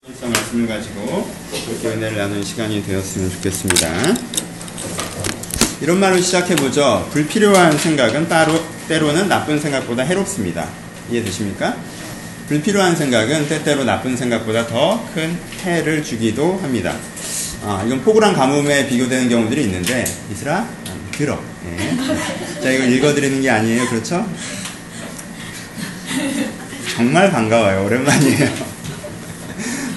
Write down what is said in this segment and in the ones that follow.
말씀을 가지고 그렇게 은혜를 나누는 시간이 되었으면 좋겠습니다. 이런 말로 시작해보죠. 불필요한 생각은 때로는 나쁜 생각보다 해롭습니다. 이해되십니까? 불필요한 생각은 때때로 나쁜 생각보다 더 큰 해를 주기도 합니다. 이건 폭우랑 가뭄에 비교되는 경우들이 있는데, 이슬아, 들어. 예. 자, 이걸 읽어드리는 게 아니에요. 그렇죠? 정말 반가워요. 오랜만이에요.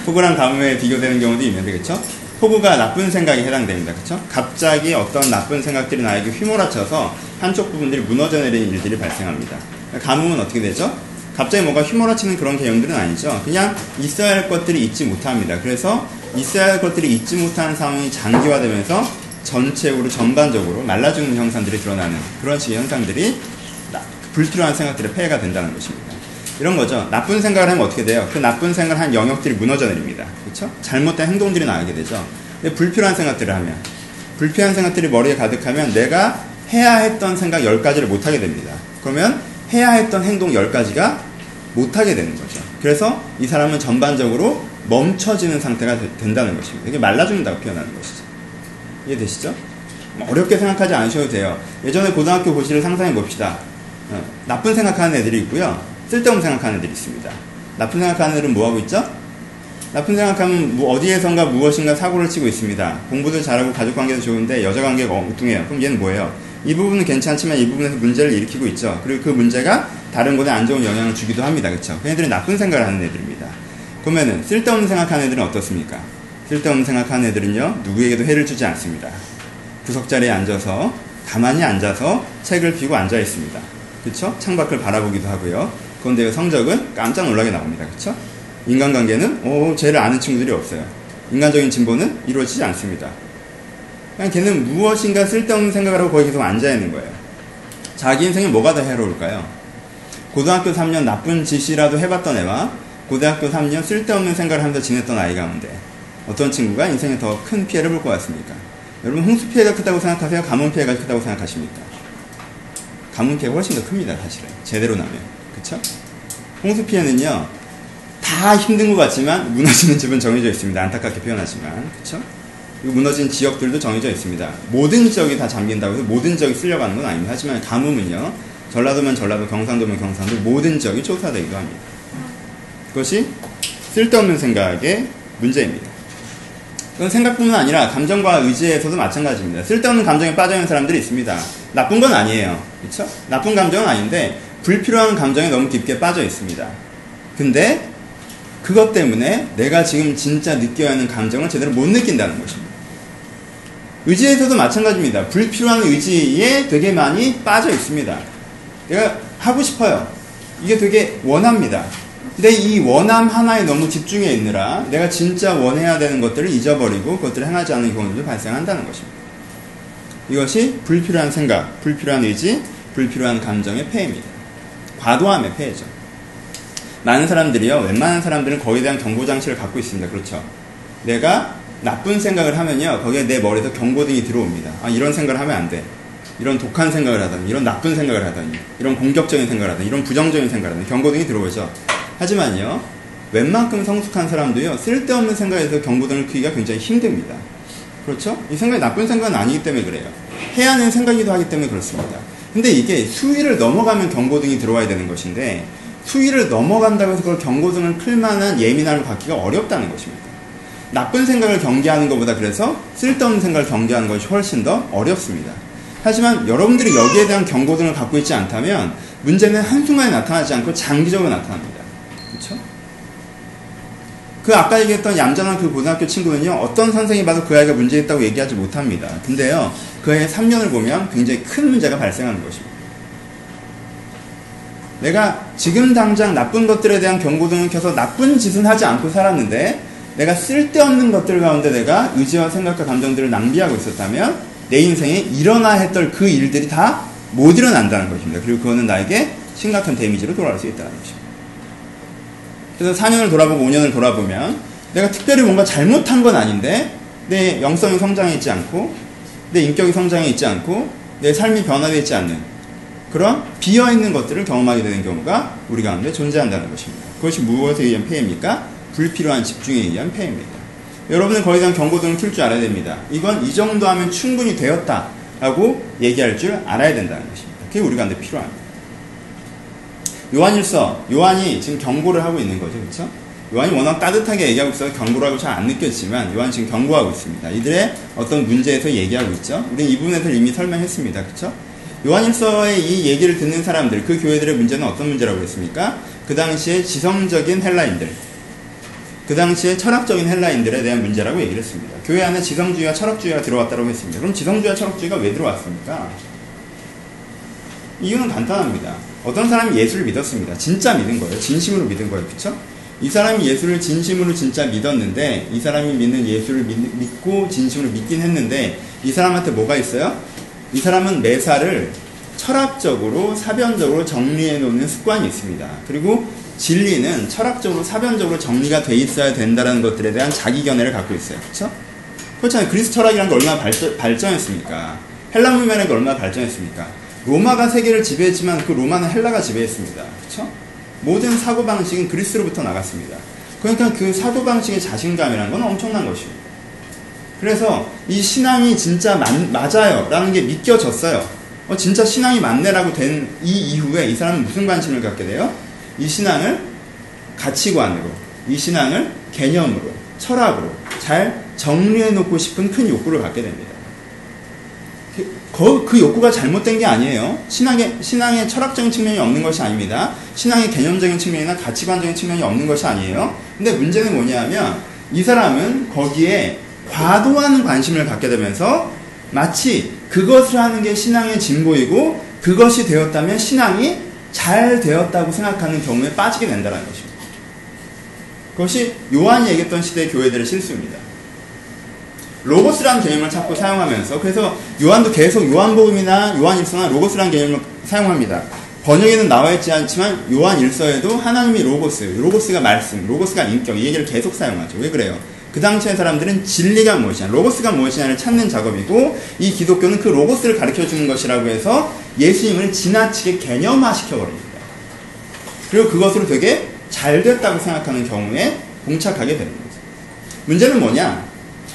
폭우랑 가뭄에 비교되는 경우도 있는데, 그렇죠? 폭우가 나쁜 생각에 해당됩니다. 그렇죠? 갑자기 어떤 나쁜 생각들이 나에게 휘몰아쳐서 한쪽 부분들이 무너져 내리는 일들이 발생합니다. 가뭄은 어떻게 되죠? 갑자기 뭔가 휘몰아치는 그런 개념들은 아니죠. 그냥 있어야 할 것들이 있지 못합니다. 그래서 있어야 할 것들이 있지 못하는 상황이 장기화되면서 전체적으로 전반적으로 말라죽는 현상들이 드러나는 그런 식의 현상들이 불필요한 생각들의 폐해가 된다는 것입니다. 이런 거죠. 나쁜 생각을 하면 어떻게 돼요? 그 나쁜 생각을 한 영역들이 무너져 내립니다. 그렇죠? 잘못된 행동들이 나오게 되죠. 근데 불필요한 생각들을 하면, 불필요한 생각들이 머리에 가득하면 내가 해야 했던 생각 10가지를 못하게 됩니다. 그러면 해야 했던 행동 10가지가 못하게 되는 거죠. 그래서 이 사람은 전반적으로 멈춰지는 상태가 된다는 것입니다. 이게 말라 죽는다고 표현하는 것이죠. 이해되시죠? 어렵게 생각하지 않으셔도 돼요. 예전에 고등학교 고시를 상상해 봅시다. 나쁜 생각하는 애들이 있고요. 쓸데없는 생각하는 애들이 있습니다. 나쁜 생각하는 애들은 뭐하고 있죠? 나쁜 생각하면 어디에선가 무엇인가 사고를 치고 있습니다. 공부도 잘하고 가족관계도 좋은데 여자관계가 엉뚱해요. 그럼 얘는 뭐예요? 이 부분은 괜찮지만 이 부분에서 문제를 일으키고 있죠. 그리고 그 문제가 다른 곳에 안 좋은 영향을 주기도 합니다. 그렇죠? 그 애들이 나쁜 생각을 하는 애들입니다. 그러면은 쓸데없는 생각하는 애들은 어떻습니까? 쓸데없는 생각하는 애들은요, 누구에게도 해를 주지 않습니다. 구석자리에 앉아서 가만히 앉아서 책을 펴고 앉아 있습니다. 그렇죠? 창밖을 바라보기도 하고요. 그런데 성적은 깜짝 놀라게 나옵니다. 그렇죠? 인간관계는 쟤를 아는 친구들이 없어요. 인간적인 진보는 이루어지지 않습니다. 그냥 걔는 무엇인가 쓸데없는 생각을 하고 거기 계속 앉아있는 거예요. 자기 인생에 뭐가 더 해로울까요? 고등학교 3년 나쁜 짓이라도 해봤던 애와 고등학교 3년 쓸데없는 생각을 하면서 지냈던 아이 가운데 어떤 친구가 인생에 더 큰 피해를 볼 것 같습니까? 여러분, 홍수 피해가 크다고 생각하세요? 가뭄 피해가 크다고 생각하십니까? 가뭄 피해가 훨씬 더 큽니다. 사실은 제대로 나면. 그쵸? 홍수 피해는요, 다 힘든 것 같지만 무너지는 집은 정해져 있습니다. 안타깝게 표현하지만. 그쵸? 그리고 무너진 지역들도 정해져 있습니다. 모든 지역이 다 잠긴다고 해서 모든 지역이 쓸려가는 건 아닙니다. 하지만 가뭄은요, 전라도면 전라도, 경상도면 경상도, 모든 지역이 초사되기도 합니다. 그것이 쓸데없는 생각의 문제입니다. 그건 생각뿐만 아니라 감정과 의지에서도 마찬가지입니다. 쓸데없는 감정에 빠져있는 사람들이 있습니다. 나쁜 건 아니에요. 그렇죠? 나쁜 감정은 아닌데 불필요한 감정에 너무 깊게 빠져 있습니다. 근데 그것 때문에 내가 지금 진짜 느껴야 하는 감정을 제대로 못 느낀다는 것입니다. 의지에서도 마찬가지입니다. 불필요한 의지에 되게 많이 빠져 있습니다. 내가 하고 싶어요. 이게 되게 원합니다. 근데 이 원함 하나에 너무 집중해 있느라 내가 진짜 원해야 되는 것들을 잊어버리고 그것들을 행하지 않는 경우도 발생한다는 것입니다. 이것이 불필요한 생각, 불필요한 의지, 불필요한 감정의 폐해입니다. 과도함의 폐해죠. 많은 사람들이요, 웬만한 사람들은 거기에 대한 경고장치를 갖고 있습니다. 그렇죠? 내가 나쁜 생각을 하면요, 거기에 내 머리에서 경고등이 들어옵니다. 이런 생각을 하면 안 돼. 이런 독한 생각을 하다니, 이런 나쁜 생각을 하다니, 이런 공격적인 생각을 하다니, 이런 부정적인 생각을 하다니, 경고등이 들어오죠. 하지만요, 웬만큼 성숙한 사람도요, 쓸데없는 생각에서 경고등을 끄기가 굉장히 힘듭니다. 그렇죠? 이 생각이 나쁜 생각은 아니기 때문에 그래요. 해야 하는 생각이기도 하기 때문에 그렇습니다. 근데 이게 수위를 넘어가면 경고등이 들어와야 되는 것인데, 수위를 넘어간다고 해서 그걸 경고등을 클 만한 예민함을 갖기가 어렵다는 것입니다. 나쁜 생각을 경계하는 것보다 그래서 쓸데없는 생각을 경계하는 것이 훨씬 더 어렵습니다. 하지만 여러분들이 여기에 대한 경고등을 갖고 있지 않다면 문제는 한순간에 나타나지 않고 장기적으로 나타납니다. 그렇죠? 그 아까 얘기했던 얌전한 그 고등학교 친구는요, 어떤 선생이 봐도 그 아이가 문제 있다고 얘기하지 못합니다. 근데요, 그 애의 3년을 보면 굉장히 큰 문제가 발생하는 것입니다. 내가 지금 당장 나쁜 것들에 대한 경고등을 켜서 나쁜 짓은 하지 않고 살았는데 내가 쓸데없는 것들 가운데 내가 의지와 생각과 감정들을 낭비하고 있었다면 내 인생에 일어나야 했던 그 일들이 다 못 일어난다는 것입니다. 그리고 그거는 나에게 심각한 데미지로 돌아올 수 있다는 것입니다. 그래서 4년을 돌아보고 5년을 돌아보면 내가 특별히 뭔가 잘못한 건 아닌데 내 영성이 성장해 있지 않고 내 인격이 성장해 있지 않고 내 삶이 변화되어 있지 않는 그런 비어있는 것들을 경험하게 되는 경우가 우리 가운데 존재한다는 것입니다. 그것이 무엇에 의한 폐해입니까? 불필요한 집중에 의한 폐해입니다. 여러분은 거기에 대한 경고등을 켤 줄 알아야 됩니다. 이건 이 정도 하면 충분히 되었다라고 얘기할 줄 알아야 된다는 것입니다. 그게 우리가 근데 필요합니다. 요한일서, 요한이 지금 경고를 하고 있는 거죠. 그렇죠? 요한이 워낙 따뜻하게 얘기하고 있어서 경고라고 잘 안 느껴지지만 요한이 지금 경고하고 있습니다. 이들의 어떤 문제에서 얘기하고 있죠. 우리는 이 부분에서 이미 설명했습니다. 그렇죠? 요한일서의 이 얘기를 듣는 사람들, 그 교회들의 문제는 어떤 문제라고 했습니까? 그 당시에 지성적인 헬라인들, 그 당시에 철학적인 헬라인들에 대한 문제라고 얘기를 했습니다. 교회 안에 지성주의와 철학주의가 들어왔다고 했습니다. 그럼 지성주의와 철학주의가 왜 들어왔습니까? 이유는 간단합니다. 어떤 사람이 예수를 믿었습니다. 진짜 믿은 거예요. 진심으로 믿은 거예요. 그쵸? 이 사람이 예수를 진심으로 진짜 믿었는데, 이 사람이 믿는 예수를 믿고 진심으로 믿긴 했는데, 이 사람한테 뭐가 있어요? 이 사람은 매사를 철학적으로, 사변적으로 정리해 놓는 습관이 있습니다. 그리고 진리는 철학적으로, 사변적으로 정리가 돼 있어야 된다는 것들에 대한 자기견해를 갖고 있어요. 그쵸? 그렇잖아요. 그리스 철학이라는 게 얼마나 발전했습니까? 헬라 문명이 얼마나 발전했습니까? 로마가 세계를 지배했지만 그 로마는 헬라가 지배했습니다. 그렇죠? 모든 사고방식은 그리스로부터 나갔습니다. 그러니까 그 사고방식의 자신감이라는 건 엄청난 것입니다. 그래서 이 신앙이 진짜 맞아요 라는 게 믿겨졌어요. 진짜 신앙이 맞네라고 된 이 이후에 이 사람은 무슨 관심을 갖게 돼요? 이 신앙을 가치관으로, 이 신앙을 개념으로, 철학으로 잘 정리해 놓고 싶은 큰 욕구를 갖게 됩니다. 그 욕구가 잘못된 게 아니에요. 신앙의 철학적인 측면이 없는 것이 아닙니다. 신앙의 개념적인 측면이나 가치관적인 측면이 없는 것이 아니에요. 근데 문제는 뭐냐면 이 사람은 거기에 과도한 관심을 갖게 되면서 마치 그것을 하는 게 신앙의 진보이고 그것이 되었다면 신앙이 잘 되었다고 생각하는 경우에 빠지게 된다는 것입니다. 그것이 요한이 얘기했던 시대의 교회들의 실수입니다. 로고스라는 개념을 자꾸 사용하면서, 그래서 요한도 계속 요한복음이나 요한일서나 로고스라는 개념을 사용합니다. 번역에는 나와 있지 않지만 요한일서에도 하나님이 로고스가 말씀, 로고스가 인격, 이 얘기를 계속 사용하죠. 왜 그래요? 그 당시의 사람들은 진리가 무엇이냐, 로고스가 무엇이냐를 찾는 작업이고, 이 기독교는 그 로고스를 가르쳐주는 것이라고 해서 예수님을 지나치게 개념화시켜버립니다. 그리고 그것으로 되게 잘 됐다고 생각하는 경우에 봉착하게 되는 거죠. 문제는 뭐냐?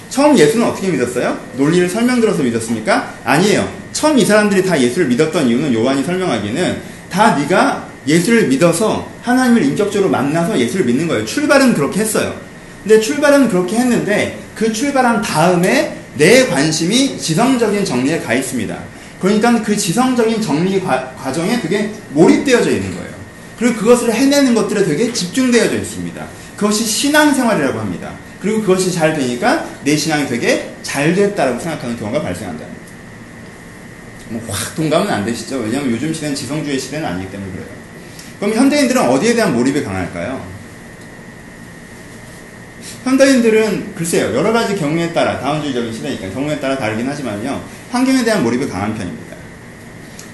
처음 예수는 어떻게 믿었어요? 논리를 설명들어서 믿었습니까? 아니에요. 처음 이 사람들이 다 예수를 믿었던 이유는 요한이 설명하기는 다 네가 예수를 믿어서 하나님을 인격적으로 만나서 예수를 믿는 거예요. 출발은 그렇게 했어요. 근데 출발은 그렇게 했는데 그 출발한 다음에 내 관심이 지성적인 정리에 가 있습니다. 그러니까 그 지성적인 정리 과정에 되게 몰입되어져 있는 거예요. 그리고 그것을 해내는 것들에 되게 집중되어져 있습니다. 그것이 신앙생활이라고 합니다. 그리고 그것이 잘 되니까 내 신앙이 되게 잘 됐다라고 생각하는 경우가 발생한다는 거예요. 확 동감은 안 되시죠? 왜냐하면 요즘 시대는 지성주의 시대는 아니기 때문에 그래요. 그럼 현대인들은 어디에 대한 몰입이 강할까요? 현대인들은 글쎄요, 여러 가지 경우에 따라, 다원주의적인 시대니까 경우에 따라 다르긴 하지만요, 환경에 대한 몰입이 강한 편입니다.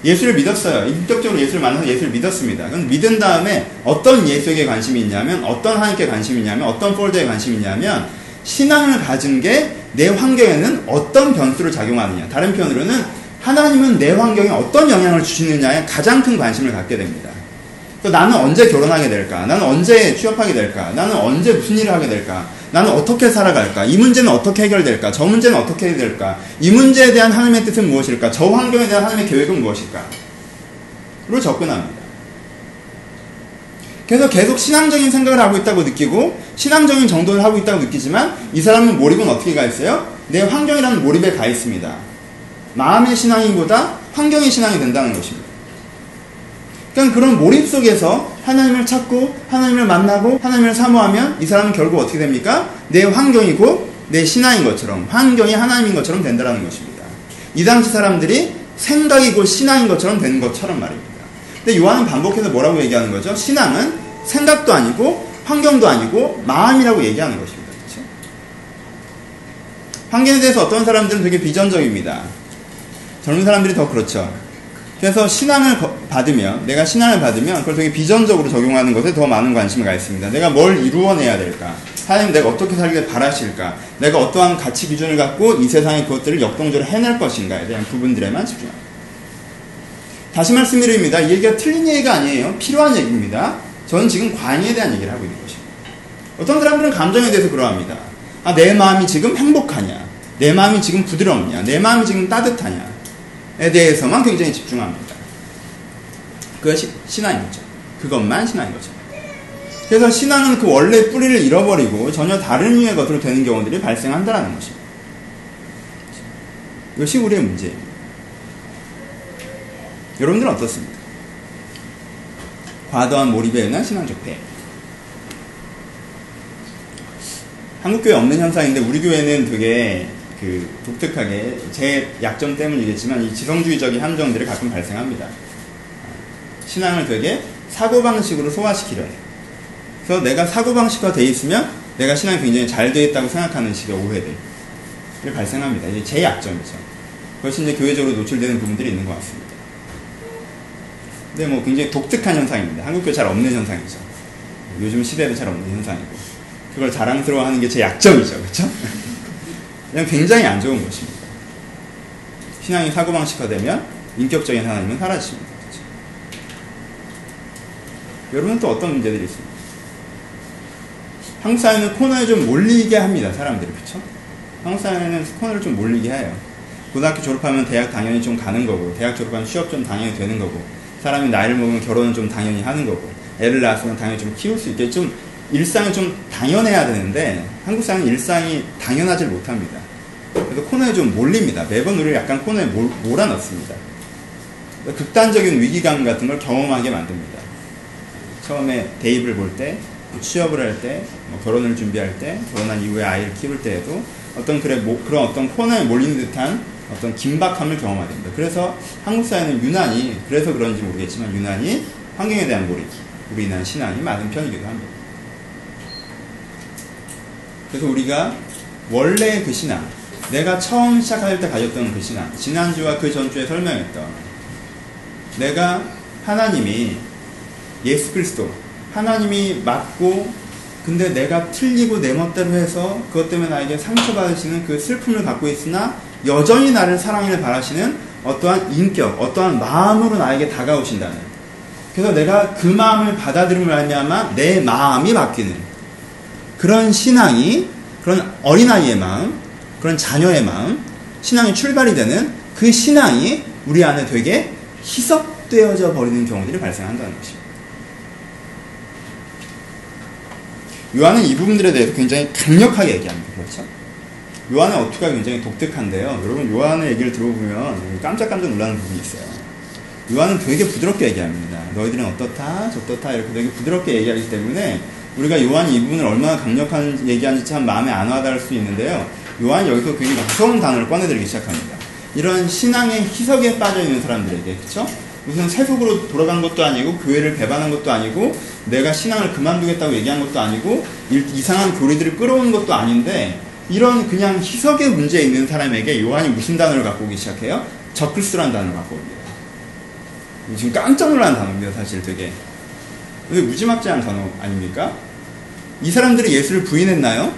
예수를 믿었어요. 인격적으로 예수를 만나서 예수를 믿었습니다. 그럼 믿은 다음에 어떤 예수에게 관심이 있냐면, 어떤 하나님께 관심이 있냐면, 어떤 폴더에 관심이 있냐면, 신앙을 가진 게 내 환경에는 어떤 변수를 작용하느냐. 다른 편으로는 하나님은 내 환경에 어떤 영향을 주시느냐에 가장 큰 관심을 갖게 됩니다. 그래서 나는 언제 결혼하게 될까? 나는 언제 취업하게 될까? 나는 언제 무슨 일을 하게 될까? 나는 어떻게 살아갈까? 이 문제는 어떻게 해결될까? 저 문제는 어떻게 해결될까? 이 문제에 대한 하나님의 뜻은 무엇일까? 저 환경에 대한 하나님의 계획은 무엇일까? 로 접근합니다. 그래서 계속 신앙적인 생각을 하고 있다고 느끼고 신앙적인 정도를 하고 있다고 느끼지만 이 사람은 몰입은 어떻게 가 있어요? 내 환경이라는 몰입에 가 있습니다. 마음의 신앙이보다 환경의 신앙이 된다는 것입니다. 그러니까 그런 몰입 속에서 하나님을 찾고 하나님을 만나고 하나님을 사모하면 이 사람은 결국 어떻게 됩니까? 내 환경이고 내 신앙인 것처럼, 환경이 하나님인 것처럼 된다는 것입니다. 이 당시 사람들이 생각이고 신앙인 것처럼 된 것처럼 말입니다. 근데 요한은 반복해서 뭐라고 얘기하는 거죠? 신앙은 생각도 아니고 환경도 아니고 마음이라고 얘기하는 것입니다. 그렇죠? 환경에 대해서 어떤 사람들은 되게 비전적입니다. 젊은 사람들이 더 그렇죠. 그래서 신앙을 받으면, 내가 신앙을 받으면 그걸 되게 비전적으로 적용하는 것에 더 많은 관심을 갖습니다. 내가 뭘 이루어내야 될까? 하나님 내가 어떻게 살길 바라실까? 내가 어떠한 가치 기준을 갖고 이 세상의 그것들을 역동적으로 해낼 것인가에 대한 부분들에만 집중합니다. 다시 말씀드립니다. 이 얘기가 틀린 얘기가 아니에요. 필요한 얘기입니다. 저는 지금 관의에 대한 얘기를 하고 있는 것입니다. 어떤 사람들은 감정에 대해서 그러합니다. 아, 내 마음이 지금 행복하냐, 내 마음이 지금 부드럽냐, 내 마음이 지금 따뜻하냐에 대해서만 굉장히 집중합니다. 그것이 신앙인 거죠. 그것만 신앙인 거죠. 그래서 신앙은 그 원래 뿌리를 잃어버리고 전혀 다른 유의 것으로 되는 경우들이 발생한다는 것입니다. 이것이 우리의 문제입니다. 여러분들은 어떻습니까? 과도한 몰입에 의한 신앙적 폐해. 한국 교회 없는 현상인데 우리 교회는 되게 독특하게 제 약점 때문이겠지만 이 지성주의적인 함정들이 가끔 발생합니다. 신앙을 되게 사고방식으로 소화시키려 해요. 그래서 내가 사고방식화 돼 있으면 내가 신앙이 굉장히 잘 돼 있다고 생각하는 식의 오해들이 발생합니다. 이게 제 약점이죠. 그것이 이제 교회적으로 노출되는 부분들이 있는 것 같습니다. 근데 뭐 굉장히 독특한 현상입니다. 한국 교회 잘 없는 현상이죠. 요즘 시대에도 잘 없는 현상이고 그걸 자랑스러워하는 게 제 약점이죠. 그렇죠? 그냥 굉장히 안 좋은 것입니다. 신앙이 사고방식화되면 인격적인 하나님은 사라집니다. 그렇죠? 여러분은 또 어떤 문제들이 있습니까? 한국 사회는 코너에 좀 몰리게 합니다. 사람들이. 그렇죠? 한국 사회는 코너를 좀 몰리게 해요. 고등학교 졸업하면 대학 당연히 좀 가는 거고, 대학 졸업하면 취업 좀 당연히 되는 거고, 사람이 나이를 먹으면 결혼은 좀 당연히 하는 거고, 애를 낳았으면 당연히 좀 키울 수 있게 좀 일상을 좀 당연해야 되는데 한국 사회는 일상이 당연하지 못합니다. 그래서 코너에 좀 몰립니다. 매번 우리를 약간 코너에 몰아넣습니다. 극단적인 위기감 같은 걸 경험하게 만듭니다. 처음에 대입을 볼 때, 취업을 할 때, 결혼을 준비할 때, 결혼한 이후에 아이를 키울 때에도 그런 어떤 코너에 몰리는 듯한 어떤 긴박함을 경험하게 됩니다. 그래서 한국 사회는 유난히, 그래서 그런지 모르겠지만 유난히 환경에 대한 몰입, 우리는 신앙이 많은 편이기도 합니다. 그래서 우리가 원래 그 신앙, 내가 처음 시작할 때 가졌던 그 신앙, 지난주와 그 전주에 설명했던 내가 하나님이 예수 그리스도, 하나님이 맞고 근데 내가 틀리고 내 멋대로 해서 그것 때문에 나에게 상처받으시는 그 슬픔을 갖고 있으나 여전히 나를 사랑을 바라시는 어떠한 인격, 어떠한 마음으로 나에게 다가오신다는, 그래서 내가 그 마음을 받아들임을 알면 내 마음이 바뀌는 그런 신앙이, 그런 어린아이의 마음, 그런 자녀의 마음, 신앙이 출발이 되는 그 신앙이 우리 안에 되게 희석되어져 버리는 경우들이 발생한다는 것입니다. 요한은 이 부분들에 대해서 굉장히 강력하게 얘기합니다. 그렇죠? 요한의 어투가 굉장히 독특한데요. 여러분 요한의 얘기를 들어보면 깜짝깜짝 놀라는 부분이 있어요. 요한은 되게 부드럽게 얘기합니다. 너희들은 어떻다 저떻다 이렇게 되게 부드럽게 얘기하기 때문에 우리가 요한이 이 부분을 얼마나 강력한 얘기하는지 참 마음에 안 와닿을 수 있는데요. 요한이 여기서 굉장히 무서운 단어를 꺼내들기 시작합니다. 이런 신앙의 희석에 빠져있는 사람들에게, 그쵸? 무슨 세속으로 돌아간 것도 아니고 교회를 배반한 것도 아니고 내가 신앙을 그만두겠다고 얘기한 것도 아니고 이상한 교리들을 끌어오는 것도 아닌데 이런 그냥 희석의 문제에 있는 사람에게 요한이 무슨 단어를 갖고 오기 시작해요? 적그리스도라는 단어를 갖고 옵니다. 지금 깜짝 놀란 단어입니다. 사실 되게 무지막지한 단어 아닙니까? 이 사람들이 예수를 부인했나요?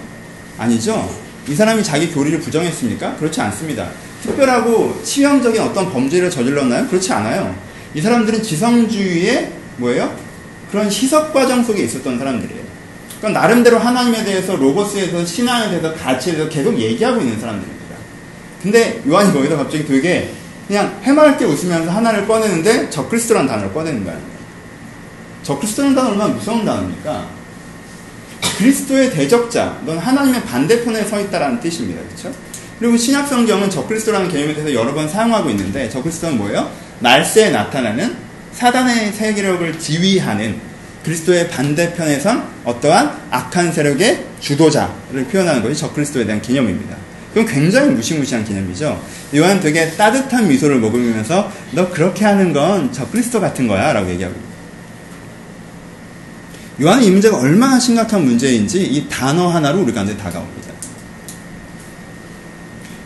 아니죠. 이 사람이 자기 교리를 부정했습니까? 그렇지 않습니다. 특별하고 치명적인 어떤 범죄를 저질렀나요? 그렇지 않아요. 이 사람들은 지성주의의 뭐예요? 그런 희석 과정 속에 있었던 사람들이에요. 그러니까 나름대로 하나님에 대해서, 로고스에서, 신앙에 대해서, 가치에 대해서 계속 얘기하고 있는 사람들입니다. 근데 요한이 거기서 갑자기 되게 그냥 해맑게 웃으면서 하나를 꺼내는데 적그리스도라는 단어를 꺼내는 거예요. 적그리스도라는 단어는 얼마나 무서운 단어입니까? 그리스도의 대적자, 넌 하나님의 반대편에 서 있다라는 뜻입니다. 그렇죠? 그리고 신약성경은 적그리스도라는 개념에 대해서 여러 번 사용하고 있는데 적그리스도는 뭐예요? 말세에 나타나는 사단의 세력을 지휘하는 그리스도의 반대편에 선 어떠한 악한 세력의 주도자를 표현하는 것이 적그리스도에 대한 개념입니다. 그건 굉장히 무시무시한 개념이죠. 요한은 되게 따뜻한 미소를 머금으면서 너 그렇게 하는 건 적그리스도 같은 거야 라고 얘기하고 있습니다. 요한은 이 문제가 얼마나 심각한 문제인지 이 단어 하나로 우리 가운데 다가옵니다.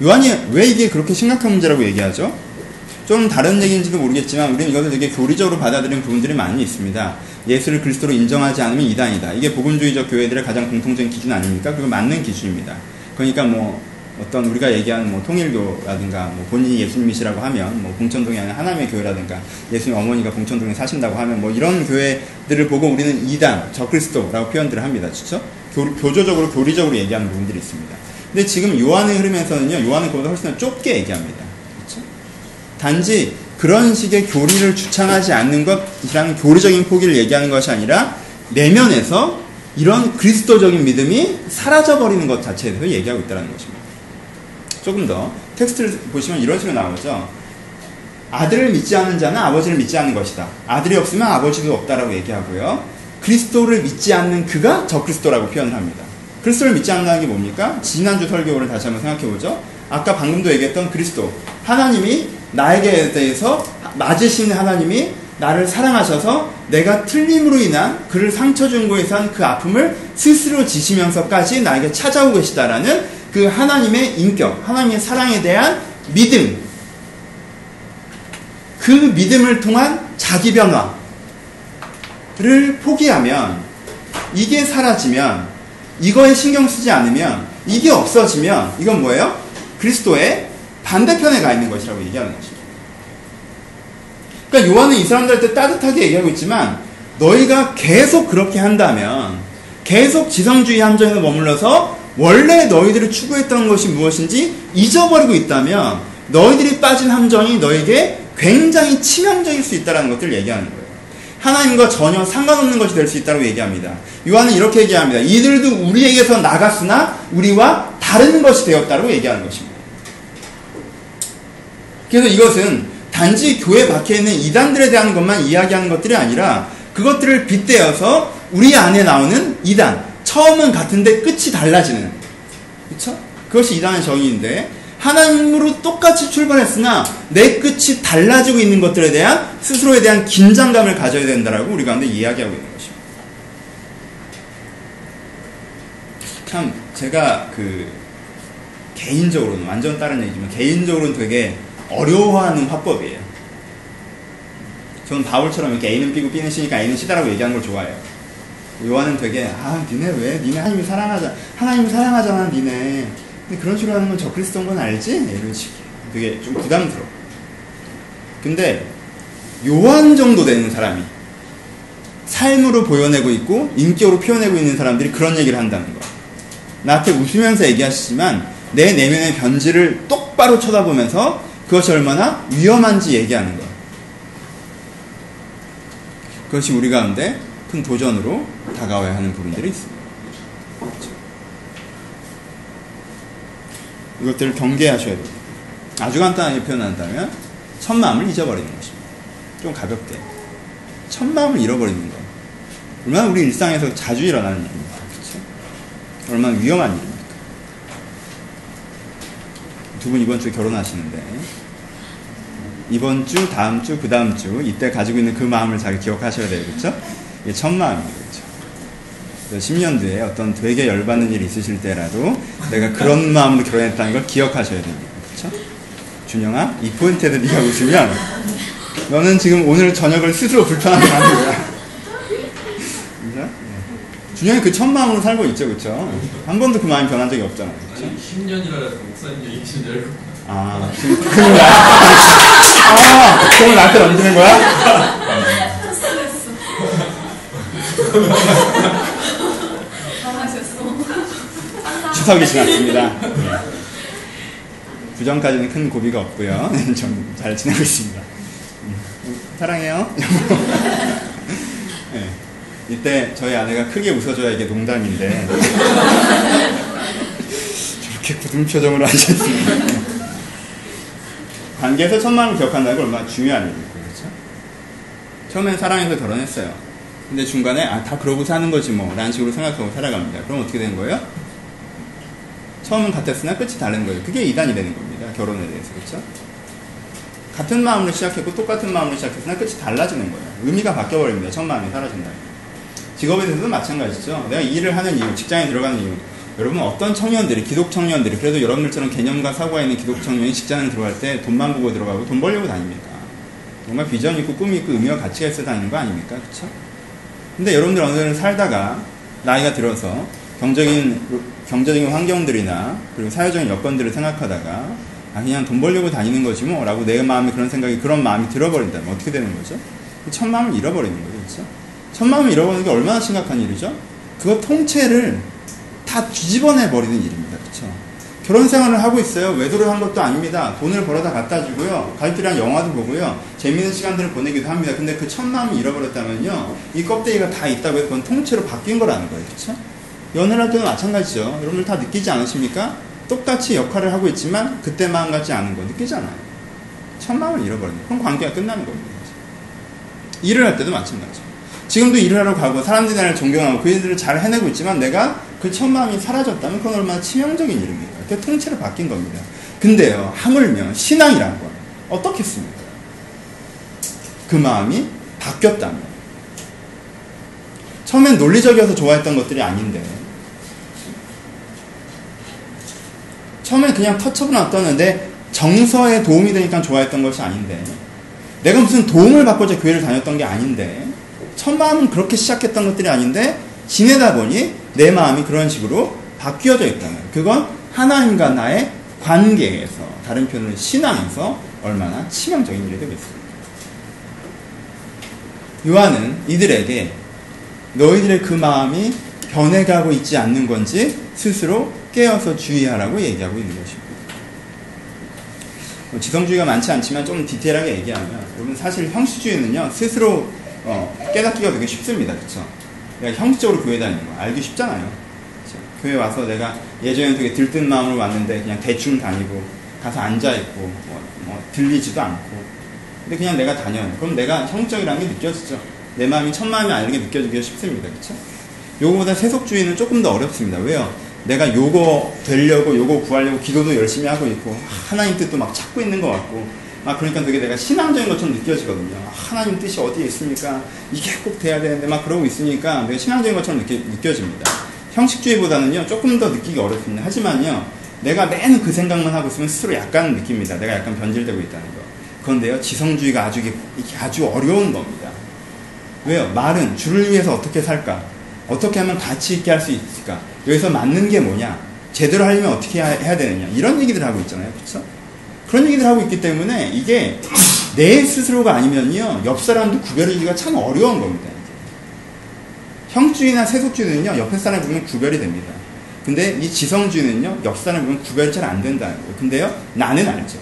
요한이 왜 이게 그렇게 심각한 문제라고 얘기하죠? 좀 다른 얘기인지도 모르겠지만 우리는 이것을 되게 교리적으로 받아들이는 부분들이 많이 있습니다. 예수를 그리스도로 인정하지 않으면 이단이다. 이게 복음주의적 교회들의 가장 공통적인 기준 아닙니까? 그리고 맞는 기준입니다. 그러니까 어떤 우리가 얘기하는 통일교라든가 본인이 예수님이시라고 하면 봉천동이 아니라 하나님의 교회라든가 예수님 어머니가 봉천동에 사신다고 하면 이런 교회들을 보고 우리는 이단, 적그리스도라고 표현들을 합니다. 그렇죠? 교조적으로 교리적으로 얘기하는 부분들이 있습니다. 근데 지금 요한의 흐름에서는요, 요한은 그보다 훨씬 더 좁게 얘기합니다. 그렇죠? 단지 그런 식의 교리를 주창하지 않는 것이라는 교리적인 포기를 얘기하는 것이 아니라 내면에서 이런 그리스도적인 믿음이 사라져버리는 것 자체에 대해서 얘기하고 있다는 것입니다. 조금 더 텍스트를 보시면 이런 식으로 나오죠. 아들을 믿지 않는 자는 아버지를 믿지 않는 것이다. 아들이 없으면 아버지도 없다라고 얘기하고요. 그리스도를 믿지 않는 그가 적그리스도라고 표현을 합니다. 그리스도를 믿지 않는다는 게 뭡니까? 지난주 설교를 다시 한번 생각해보죠. 아까 방금도 얘기했던 그리스도. 하나님이 나에게 대해서 맞으신 하나님이 나를 사랑하셔서 내가 틀림으로 인한 그를 상처 준 거에 대한 그 아픔을 스스로 지시면서까지 나에게 찾아오고 계시다라는 그 하나님의 인격, 하나님의 사랑에 대한 믿음, 그 믿음을 통한 자기 변화를 포기하면, 이게 사라지면, 이거에 신경 쓰지 않으면, 이게 없어지면 이건 뭐예요? 그리스도의 반대편에 가 있는 것이라고 얘기하는 것입니다. 그러니까 요한은 이 사람들한테 따뜻하게 얘기하고 있지만, 너희가 계속 그렇게 한다면, 계속 지성주의 함정에 머물러서 원래 너희들이 추구했던 것이 무엇인지 잊어버리고 있다면 너희들이 빠진 함정이 너에게 굉장히 치명적일 수 있다는 것들을 얘기하는 거예요. 하나님과 전혀 상관없는 것이 될 수 있다고 얘기합니다. 요한은 이렇게 얘기합니다. 이들도 우리에게서 나갔으나 우리와 다른 것이 되었다고 얘기하는 것입니다. 그래서 이것은 단지 교회 밖에 있는 이단들에 대한 것만 이야기하는 것들이 아니라 그것들을 빗대어서 우리 안에 나오는 이단, 처음은 같은데 끝이 달라지는, 그렇죠? 그것이 이단의 정의인데, 하나님으로 똑같이 출발했으나 내 끝이 달라지고 있는 것들에 대한 스스로에 대한 긴장감을 가져야 된다라고 우리 가운데 이야기하고 있는 것입니다. 참 제가 개인적으로는, 완전 다른 얘기지만 개인적으로는 되게 어려워하는 화법이에요. 저는 바울처럼 이렇게 A는 B고 B는 C니까 A는 C다라고 얘기하는 걸 좋아해요. 요한은 되게 니네 왜? 니네 하나님이 사랑하잖아 니네. 근데 그런 식으로 하는 건 적그리스도인 건 알지? 이런 식이에요. 되게 좀 부담스러워. 근데 요한 정도 되는 사람이 삶으로 보여내고 있고 인격으로 표현하고 있는 사람들이 그런 얘기를 한다는 거. 나한테 웃으면서 얘기하시지만 내 내면의 변질을 똑바로 쳐다보면서 그것이 얼마나 위험한지 얘기하는 거. 그것이 우리 가운데 큰 도전으로 다가와야 하는 부분들이 있습니다. 그렇죠? 이것들을 경계하셔야 됩니다. 아주 간단하게 표현한다면 첫 마음을 잊어버리는 것입니다. 좀 가볍게 첫 마음을 잃어버리는 거. 얼마나 우리 일상에서 자주 일어나는 일입니까? 그렇죠? 얼마나 위험한 일입니까? 두 분 이번 주에 결혼하시는데 이번 주, 다음 주, 그 다음 주 이때 가지고 있는 그 마음을 잘 기억하셔야 돼요. 그렇죠? 이게 첫 마음이에요. 그렇죠? 10년 뒤에 어떤 되게 열받는 일이 있으실 때라도 내가 그런 마음으로 결혼했다는 걸 기억하셔야 됩니다. 그렇죠? 준영아, 이 포인트에서 네가 웃으면 너는 지금 오늘 저녁을 스스로 불편하게 만든 거야. 그렇죠? 준영이 그 첫 마음으로 살고 있죠. 그렇죠? 한 번도 그 마음이 변한 적이 없잖아요. 그렇죠? 아니, 10년이라서 목사님 얘기신 줄 알고. 지금 그걸 나한테 던지는 거야? 추석이 지났습니다. 부정까지는 큰 고비가 없고요. 좀 잘 지내고 있습니다. 사랑해요. 네. 이때 저희 아내가 크게 웃어줘야 이게 농담인데 저렇게 굳은 표정으로 앉아있습니다. 관계에서 첫 마음을 기억한다는 건 얼마나 중요한 일이고, 그렇죠? 처음엔 사랑해서 결혼했어요. 근데 중간에 다 그러고 사는 거지 뭐 라는 식으로 생각하고 살아갑니다. 그럼 어떻게 된 거예요? 처음은 같았으나 끝이 다른 거예요. 그게 이단이 되는 겁니다. 결혼에 대해서. 그렇죠? 같은 마음으로 시작했고 똑같은 마음으로 시작했으나 끝이 달라지는 거예요. 의미가 바뀌어버립니다. 첫 마음이 사라진다. 직업에 대해서도 마찬가지죠. 내가 이 일을 하는 이유, 직장에 들어가는 이유. 여러분 어떤 청년들이, 기독 청년들이, 그래도 여러분들처럼 개념과 사고가 있는 기독 청년이 직장에 들어갈 때 돈만 보고 들어가고 돈 벌려고 다닙니까? 뭔가 비전이 있고 꿈이 있고 의미와 가치가 있어 다니는 거 아닙니까? 그렇죠? 근데 여러분들 어느 정도 살다가 나이가 들어서 경제적인 환경들이나 그리고 사회적인 여건들을 생각하다가 그냥 돈 벌려고 다니는 거지 뭐 라고 내 마음에 그런 마음이 들어버린다면 어떻게 되는 거죠? 첫 마음을 잃어버리는 거죠. 그렇죠? 첫 마음을 잃어버리는 게 얼마나 심각한 일이죠? 그거 통째를 다 뒤집어내 버리는 일입니다. 그렇죠? 결혼 생활을 하고 있어요. 외도를 한 것도 아닙니다. 돈을 벌어다 갖다 주고요. 가족들이랑 영화도 보고요. 재미있는 시간들을 보내기도 합니다. 근데 그 첫 마음이 잃어버렸다면요. 이 껍데기가 다 있다고 해서 그건 통째로 바뀐 거라는 거예요. 그렇죠? 연애를 할 때도 마찬가지죠. 여러분들 다 느끼지 않으십니까? 똑같이 역할을 하고 있지만 그때 마음 같지 않은 거 느끼잖아요. 첫 마음을 잃어버리는 거예요. 그럼 관계가 끝나는 겁니다. 일을 할 때도 마찬가지죠. 지금도 일을 하러 가고 사람들이 나를 존경하고 그 일들을 잘 해내고 있지만 내가 그 첫 마음이 사라졌다면 그건 얼마나 치명적인 일입니까? 그게 통째로 바뀐 겁니다. 근데요, 하물며 신앙이란 건 어떻겠습니까? 그 마음이 바뀌었다면 처음엔 논리적이어서 좋아했던 것들이 아닌데 처음엔 그냥 터치업은 어떠는데 정서에 도움이 되니까 좋아했던 것이 아닌데 내가 무슨 도움을 받고자 교회를 다녔던 게 아닌데 첫 마음은 그렇게 시작했던 것들이 아닌데 지내다 보니 내 마음이 그런 식으로 바뀌어져 있다면 그건 하나님과 나의 관계에서 다른 표현으로 신앙에서 얼마나 치명적인 일이 되겠습니까? 요한은 이들에게 너희들의 그 마음이 변해가고 있지 않는 건지 스스로 깨어서 주의하라고 얘기하고 있는 것입니다. 지성주의가 많지 않지만 좀 디테일하게 얘기하면 여러분 사실 형식주의는요 스스로 깨닫기가 되게 쉽습니다. 그렇죠? 내가 형식적으로 교회 다니는 거 알기 쉽잖아요. 그렇죠? 교회 와서 내가 예전에는 되게 들뜬 마음으로 왔는데 그냥 대충 다니고 가서 앉아있고 들리지도 않고 근데 그냥 내가 다녀요. 그럼 내가 형식적이라는 게 느껴지죠. 내 마음이 첫 마음이 아니게 느껴지기가 쉽습니다. 그렇죠? 요거보다 세속주의는 조금 더 어렵습니다. 왜요? 내가 요거 되려고 요거 구하려고 기도도 열심히 하고 있고 하나님 뜻도 막 찾고 있는 것 같고 막 그러니까 되게 내가 신앙적인 것처럼 느껴지거든요. 하나님 뜻이 어디에 있습니까? 이게 꼭 돼야 되는데 막 그러고 있으니까 내가 신앙적인 것처럼 느껴집니다. 형식주의보다는요 조금 더 느끼기 어렵습니다. 하지만요 내가 매일 그 생각만 하고 있으면 스스로 약간 느낍니다. 내가 약간 변질되고 있다는 거. 그런데요 지성주의가 아주 어려운 겁니다. 왜요? 말은 주를 위해서 어떻게 살까? 어떻게 하면 가치 있게 할 수 있을까? 여기서 맞는 게 뭐냐? 제대로 하려면 어떻게 해야 되느냐? 이런 얘기들을 하고 있잖아요. 그렇죠? 그런 얘기들을 하고 있기 때문에 이게 내 스스로가 아니면요. 옆 사람도 구별하기가 참 어려운 겁니다. 형주의나 세속주의는요. 옆에 사람을 보면 구별이 됩니다. 근데 이 지성주의는요. 옆 사람을 보면 구별이 잘 안 된다는 거예요. 근데요. 나는 알죠.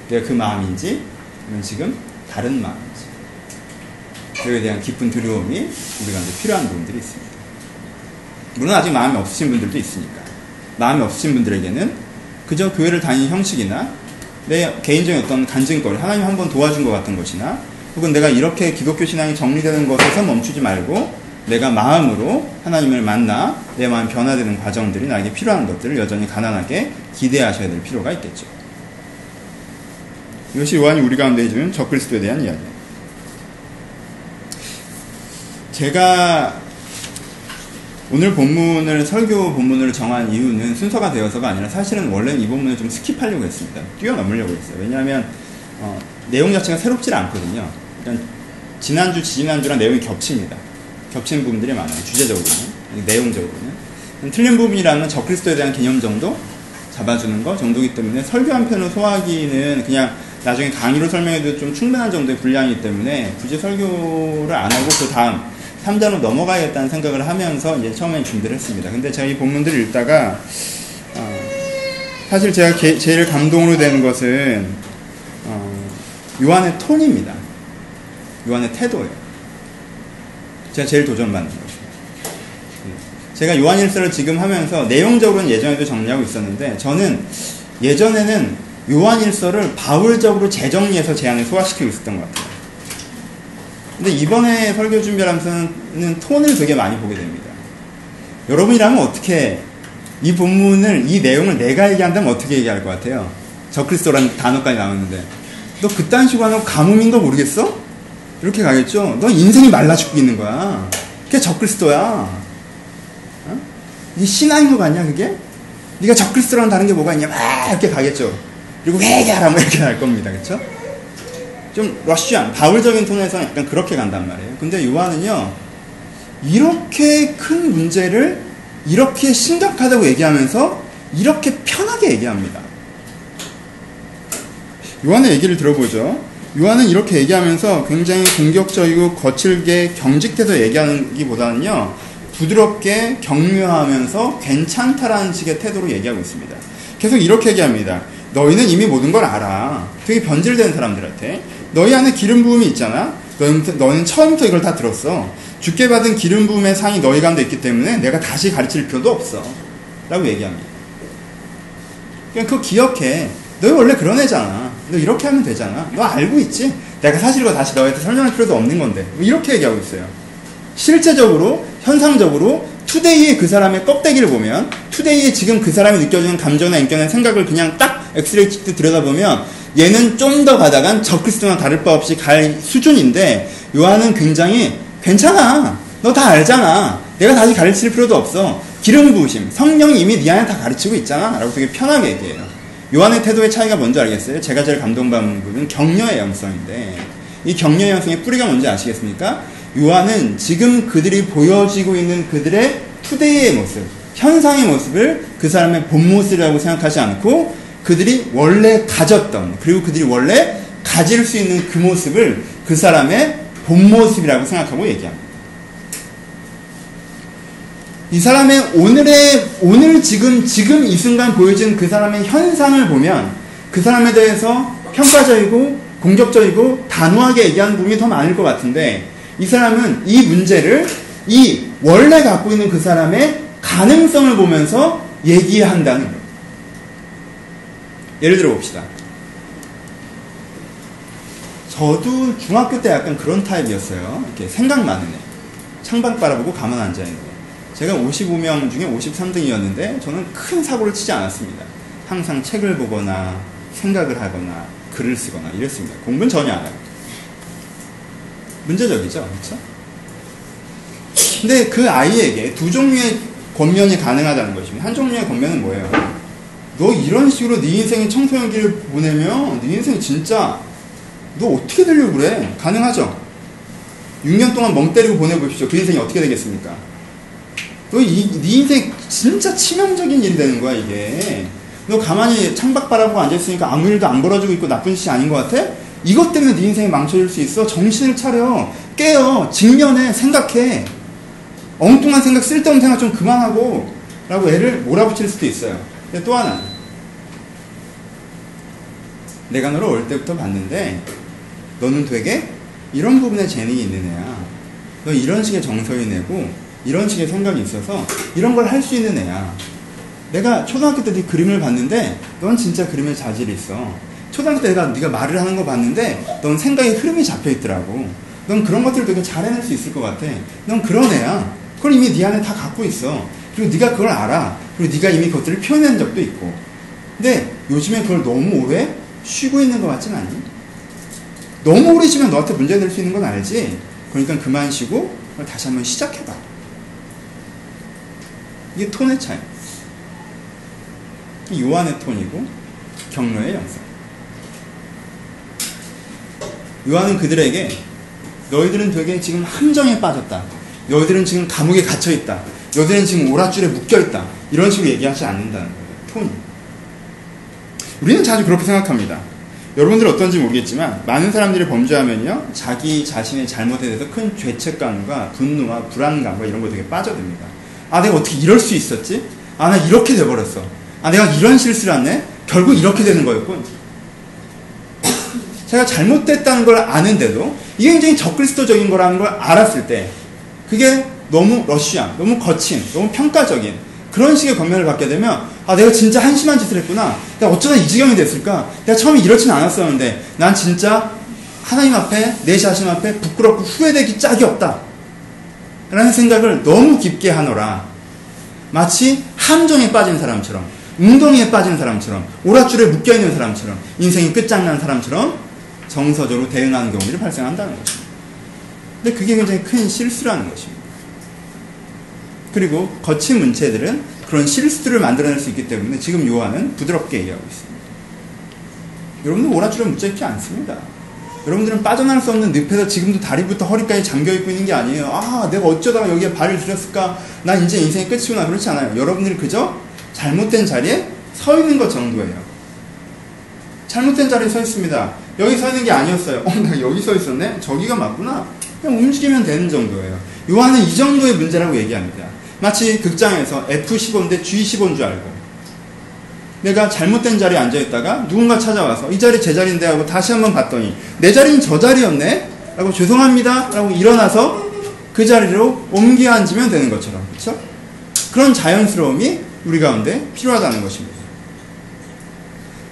내가 그 마음인지 아니면 지금 다른 마음인지 그에 대한 깊은 두려움이 우리 가운데 필요한 부분들이 있습니다. 물론 아직 마음이 없으신 분들도 있으니까 마음이 없으신 분들에게는 그저 교회를 다니는 형식이나 내 개인적인 어떤 간증거리 하나님 한번 도와준 것 같은 것이나 혹은 내가 이렇게 기독교 신앙이 정리되는 것에서 멈추지 말고 내가 마음으로 하나님을 만나 내 마음이 변화되는 과정들이 나에게 필요한 것들을 여전히 가난하게 기대하셔야 될 필요가 있겠죠. 이것이 요한이 우리 가운데 해주는 적그리스도에 대한 이야기입니다. 제가 오늘 본문을 설교 본문을 정한 이유는 순서가 되어서가 아니라 사실은 원래는 이 본문을 좀 스킵하려고 했습니다. 뛰어넘으려고 했어요. 왜냐하면 내용 자체가 새롭지 않거든요. 그러니까 지난주, 지난주랑 내용이 겹칩니다. 겹치는 부분들이 많아요. 주제적으로는, 내용적으로는. 틀린 부분이라면 적그리스도에 대한 개념 정도 잡아주는 거 정도이기 때문에 설교 한 편을 소화하기는 그냥 나중에 강의로 설명해도 좀 충분한 정도의 분량이기 때문에 굳이 설교를 안 하고 그 다음 3장으로 넘어가야겠다는 생각을 하면서 이제 처음에 준비를 했습니다. 근데 제가 이 본문들을 읽다가 사실 제가 제일 감동으로 되는 것은 요한의 톤입니다. 요한의 태도예요. 제가 제일 도전받는 거죠. 제가 요한일서를 지금 하면서 내용적으로는 예전에도 정리하고 있었는데 저는 예전에는 요한일서를 바울적으로 재정리해서 제 안에 소화시키고 있었던 것 같아요. 근데 이번에 설교 준비하면서는 톤을 되게 많이 보게 됩니다. 여러분이라면 어떻게 이 본문을, 이 내용을 내가 얘기한다면 어떻게 얘기할 것 같아요? 적그리스도라는 단어까지 나왔는데 너 그딴 식으로 하는 거 가뭄인 거 모르겠어? 이렇게 가겠죠? 너 인생이 말라 죽고 있는 거야. 그게 적그리스도야. 어? 이게 신앙인 거 같냐 그게? 네가 적그리스도랑 다른 게 뭐가 있냐? 막 이렇게 가겠죠. 그리고 회개하라 뭐 이렇게 할 겁니다. 그렇죠? 좀 러시안, 바울적인 톤에서 약간 그렇게 간단 말이에요. 근데 요한은요, 이렇게 큰 문제를 이렇게 심각하다고 얘기하면서 이렇게 편하게 얘기합니다. 요한의 얘기를 들어보죠. 요한은 이렇게 얘기하면서 굉장히 공격적이고 거칠게 경직돼서 얘기하는 기보다는요, 부드럽게 격려하면서 괜찮다라는 식의 태도로 얘기하고 있습니다. 계속 이렇게 얘기합니다. 너희는 이미 모든 걸 알아. 되게 변질된 사람들한테. 너희 안에 기름 부음이 있잖아. 너는 처음부터 이걸 다 들었어. 주께 받은 기름 부음의 상이 너희 가운데 있기 때문에 내가 다시 가르칠 필요도 없어. 라고 얘기합니다. 그냥 그거 기억해. 너희 원래 그런 애잖아. 너 이렇게 하면 되잖아. 너 알고 있지? 내가 사실 이거 다시 너희한테 설명할 필요도 없는 건데. 이렇게 얘기하고 있어요. 실제적으로, 현상적으로 투데이의 그 사람의 껍데기를 보면, 투데이에 지금 그 사람이 느껴지는 감정이나 인격이나 생각을 그냥 딱 엑스레이 찍듯 들여다보면 얘는 좀 더 가다간 적그리스도나 다를 바 없이 갈 수준인데, 요한은 굉장히 괜찮아. 너 다 알잖아. 내가 다시 가르칠 필요도 없어. 기름 부으심, 성령이 이미 네 안에 다 가르치고 있잖아. 라고 되게 편하게 얘기해요. 요한의 태도의 차이가 뭔지 알겠어요? 제가 제일 감동받는 부분은 격려의 영성인데, 이 격려의 영성의 뿌리가 뭔지 아시겠습니까? 요한은 지금 그들이 보여지고 있는 그들의 투데이의 모습, 현상의 모습을 그 사람의 본 모습이라고 생각하지 않고 그들이 원래 가졌던, 그리고 그들이 원래 가질 수 있는 그 모습을 그 사람의 본 모습이라고 생각하고 얘기합니다. 이 사람의 오늘 지금 이 순간 보여진 그 사람의 현상을 보면 그 사람에 대해서 평가적이고 공격적이고 단호하게 얘기하는 부분이 더 많을 것 같은데, 이 사람은 이 문제를 이 원래 갖고 있는 그 사람의 가능성을 보면서 얘기한다는 거예요. 예를 들어 봅시다. 저도 중학교 때 약간 그런 타입이었어요. 이렇게 생각 많은 애. 창밖 바라보고 가만 앉아있는 애. 제가 55명 중에 53등이었는데 저는 큰 사고를 치지 않았습니다. 항상 책을 보거나 생각을 하거나 글을 쓰거나 이랬습니다. 공부는 전혀 안 하고. 문제적이죠, 그렇죠? 근데 그 아이에게 두 종류의 권면이 가능하다는 것입니다. 한 종류의 권면은 뭐예요? 너 이런 식으로 네 인생의 청소년기를 보내면 네 인생이 진짜 너 어떻게 되려고 그래? 가능하죠? 6년 동안 멍 때리고 보내보십시오. 그 인생이 어떻게 되겠습니까? 너 네 인생 진짜 치명적인 일이 되는 거야, 이게. 너 가만히 창밖 바라보고 앉아있으니까 아무 일도 안 벌어지고 있고 나쁜 짓이 아닌 것 같아? 이것 때문에 네 인생이 망쳐질 수 있어. 정신을 차려. 깨어. 직면해. 생각해. 엉뚱한 생각, 쓸데없는 생각 좀 그만하고 라고 애를 몰아붙일 수도 있어요. 근데 또 하나, 내가 너를 어릴 때부터 봤는데 너는 되게 이런 부분에 재능이 있는 애야. 너 이런 식의 정서인 애고 이런 식의 생각이 있어서 이런 걸 할 수 있는 애야. 내가 초등학교 때 네 그림을 봤는데 넌 진짜 그림에 자질이 있어. 초등학교 때 네가 말을 하는 거 봤는데 넌 생각의 흐름이 잡혀 있더라고. 넌 그런 것들을 되게 잘 해낼 수 있을 것 같아. 넌 그런 애야. 그걸 이미 네 안에 다 갖고 있어. 그리고 네가 그걸 알아. 그리고 네가 이미 그것들을 표현한 적도 있고. 근데 요즘에 그걸 너무 오래 쉬고 있는 것 같진 않니? 너무 오래 쉬면 너한테 문제 될 수 있는 건 알지? 그러니까 그만 쉬고 다시 한번 시작해봐. 이게 톤의 차이. 요한의 톤이고 격려의 영성. 요한은 그들에게 너희들은 되게 지금 함정에 빠졌다. 너희들은 지금 감옥에 갇혀있다. 너희들은 지금 오랏줄에 묶여있다. 이런 식으로 얘기하지 않는다는 거예요. 톤이. 우리는 자주 그렇게 생각합니다. 여러분들 어떤지 모르겠지만 많은 사람들이 범죄하면요, 자기 자신의 잘못에 대해서 큰 죄책감과 분노와 불안감과 이런 거 되게 빠져듭니다. 아, 내가 어떻게 이럴 수 있었지? 아, 나 이렇게 돼버렸어. 아, 내가 이런 실수를 했네? 결국 이렇게 되는 거였군. 제가 잘못됐다는 걸 아는데도 이게 굉장히 적그리스도적인 거라는 걸 알았을 때 그게 너무 러시안, 너무 거친, 너무 평가적인 그런 식의 권면을 받게 되면, 아, 내가 진짜 한심한 짓을 했구나. 내가 어쩌다 이 지경이 됐을까? 내가 처음에 이렇진 않았었는데 난 진짜 하나님 앞에, 내 자신 앞에 부끄럽고 후회되기 짝이 없다 라는 생각을 너무 깊게 하노라. 마치 함정에 빠진 사람처럼, 웅덩이에 빠진 사람처럼, 오랏줄에 묶여있는 사람처럼, 인생이 끝장난 사람처럼 정서적으로 대응하는 경우들이 발생한다는 것입니다. 근데 그게 굉장히 큰 실수라는 것입니다. 그리고 거친 문체들은 그런 실수들을 만들어낼 수 있기 때문에 지금 요한은 부드럽게 얘기하고 있습니다. 여러분들 오랏줄에 묻혀있지 않습니다. 여러분들은 빠져나갈 수 없는 늪에서 지금도 다리부터 허리까지 잠겨있고 있는 게 아니에요. 아, 내가 어쩌다가 여기에 발을 들였을까? 난 이제 인생이 끝이구나. 그렇지 않아요. 여러분들이 그저 잘못된 자리에 서 있는 것 정도예요. 잘못된 자리에 서 있습니다. 여기 서 있는 게 아니었어요. 나 여기 서 있었네? 저기가 맞구나. 그냥 움직이면 되는 정도예요. 요한은 이 정도의 문제라고 얘기합니다. 마치 극장에서 F15인데 G15인 줄 알고 내가 잘못된 자리에 앉아있다가 누군가 찾아와서 이 자리 제 자리인데 하고 다시 한번 봤더니 내 자리는 저 자리였네? 라고 죄송합니다 라고 일어나서 그 자리로 옮겨 앉으면 되는 것처럼, 그렇죠? 그런 자연스러움이 우리 가운데 필요하다는 것입니다.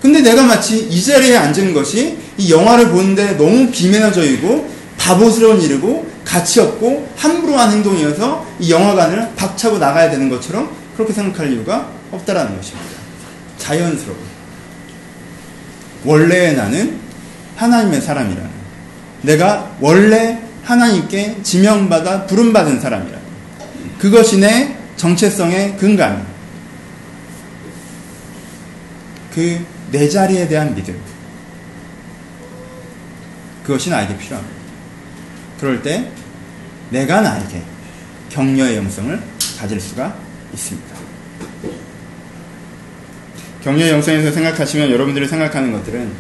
근데 내가 마치 이 자리에 앉은 것이 이 영화를 보는데 너무 비매너적이고 바보스러운 일이고 가치 없고 함부로 한 행동이어서 이 영화관을 박차고 나가야 되는 것처럼 그렇게 생각할 이유가 없다라는 것입니다. 자연스러워. 원래 나는 하나님의 사람이라는, 내가 원래 하나님께 지명받아 부름받은 사람이라는, 그것이 내 정체성의 근간이, 그 내 자리에 대한 믿음, 그것이 나에게 필요합니다. 그럴 때 내가 나에게 격려의 영성을 가질 수가 있습니다. 격려의 영성에서 생각하시면 여러분들이 생각하는 것들은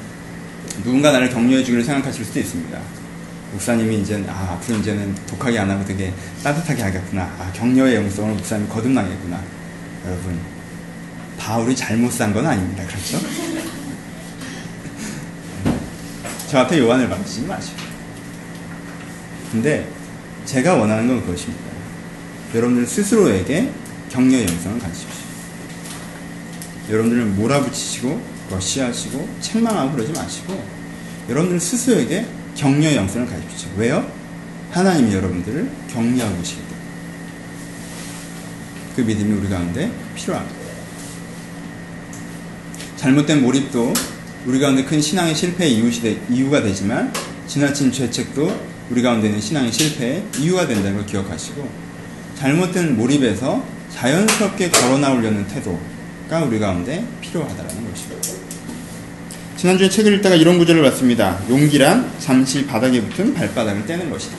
누군가 나를 격려해 주기를 생각하실 수도 있습니다. 목사님이 이제는 앞으로 이제는 독하게 안 하고 되게 따뜻하게 하겠구나. 격려의 영성을 목사님이 거듭나겠구나. 여러분, 바울이 잘못 산 건 아닙니다. 그렇죠? 저 앞에 요한을 만지지 마시고. 근데 제가 원하는 건 그것입니다. 여러분들 스스로에게 격려의 영성을 가지십시오. 여러분들은 몰아붙이시고 러시하시고 책망하고 그러지 마시고 여러분들 스스로에게 격려의 영성을 가지십시오. 왜요? 하나님이 여러분들을 격려하고 계시기 때문에. 그 믿음이 우리 가운데 필요합니다. 잘못된 몰입도 우리 가운데 큰 신앙의 실패의 이유가 되지만 지나친 죄책도 우리 가운데 있는 신앙의 실패의 이유가 된다는 걸 기억하시고 잘못된 몰입에서 자연스럽게 걸어나오려는 태도가 우리 가운데 필요하다는 것입니다. 지난주에 책을 읽다가 이런 구절을 봤습니다. 용기란 잠시 바닥에 붙은 발바닥을 떼는 것이다.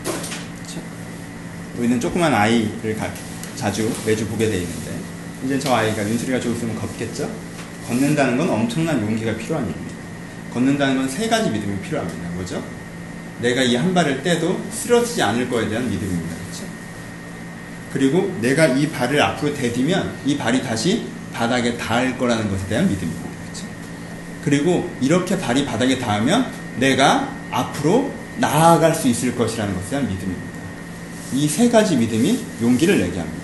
그렇죠? 우리는 조그만 아이를 매주 보게 돼 있는데 이제 저 아이가 윤수리가 좀 있으면 걷겠죠? 걷는다는 건 엄청난 용기가 필요한 일입니다. 걷는다는 건 세 가지 믿음이 필요합니다. 뭐죠? 내가 이 한 발을 떼도 쓰러지지 않을 거에 대한 믿음입니다. 그렇죠? 그리고 내가 이 발을 앞으로 대디면 이 발이 다시 바닥에 닿을 거라는 것에 대한 믿음입니다. 그렇죠? 그리고 이렇게 발이 바닥에 닿으면 내가 앞으로 나아갈 수 있을 것이라는 것에 대한 믿음입니다. 이 세 가지 믿음이 용기를 내게 합니다.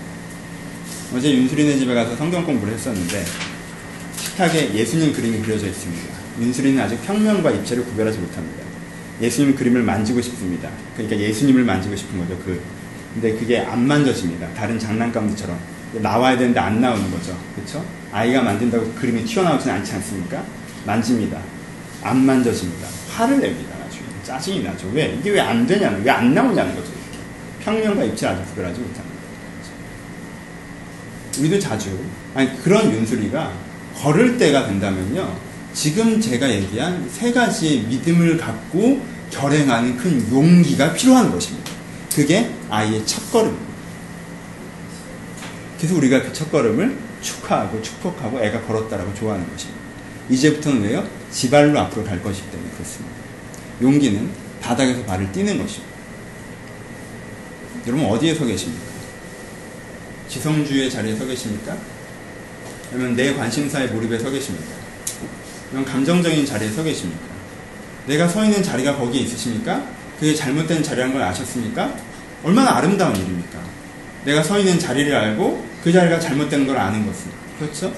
어제 윤수리네 집에 가서 성경 공부를 했었는데 식탁에 예수님 그림이 그려져 있습니다. 윤수리는 아직 평면과 입체를 구별하지 못합니다. 예수님 그림을 만지고 싶습니다. 그러니까 예수님을 만지고 싶은 거죠. 근데 그게 안 만져집니다. 다른 장난감들처럼 나와야 되는데 안 나오는 거죠. 그렇죠? 아이가 만든다고 그림이 튀어나오지는 않지 않습니까? 만집니다. 안 만져집니다. 화를 냅니다. 나중에 짜증이 나죠. 왜? 이게 왜 안 되냐는, 왜 안 나오냐는 거죠. 평면과 입체를 아직 구별하지 못합니다. 우리도 자주 그런 윤수리가 걸을 때가 된다면요, 지금 제가 얘기한 세 가지의 믿음을 갖고 결행하는 큰 용기가 필요한 것입니다. 그게 아이의 첫걸음입니다. 그래서 우리가 그 첫걸음을 축하하고 축복하고 애가 걸었다라고 좋아하는 것입니다. 이제부터는 왜요? 지발로 앞으로 갈 것이기 때문에 그렇습니다. 용기는 바닥에서 발을 띄는 것입니다. 여러분 어디에 서 계십니까? 지성주의 자리에 서 계십니까? 아니면 내 관심사의 몰입에 서 계십니까? 아니면 감정적인 자리에 서 계십니까? 내가 서 있는 자리가 거기에 있으십니까? 그게 잘못된 자리라는 걸 아셨습니까? 얼마나 아름다운 일입니까? 내가 서 있는 자리를 알고 그 자리가 잘못된 걸 아는 것은, 그렇죠?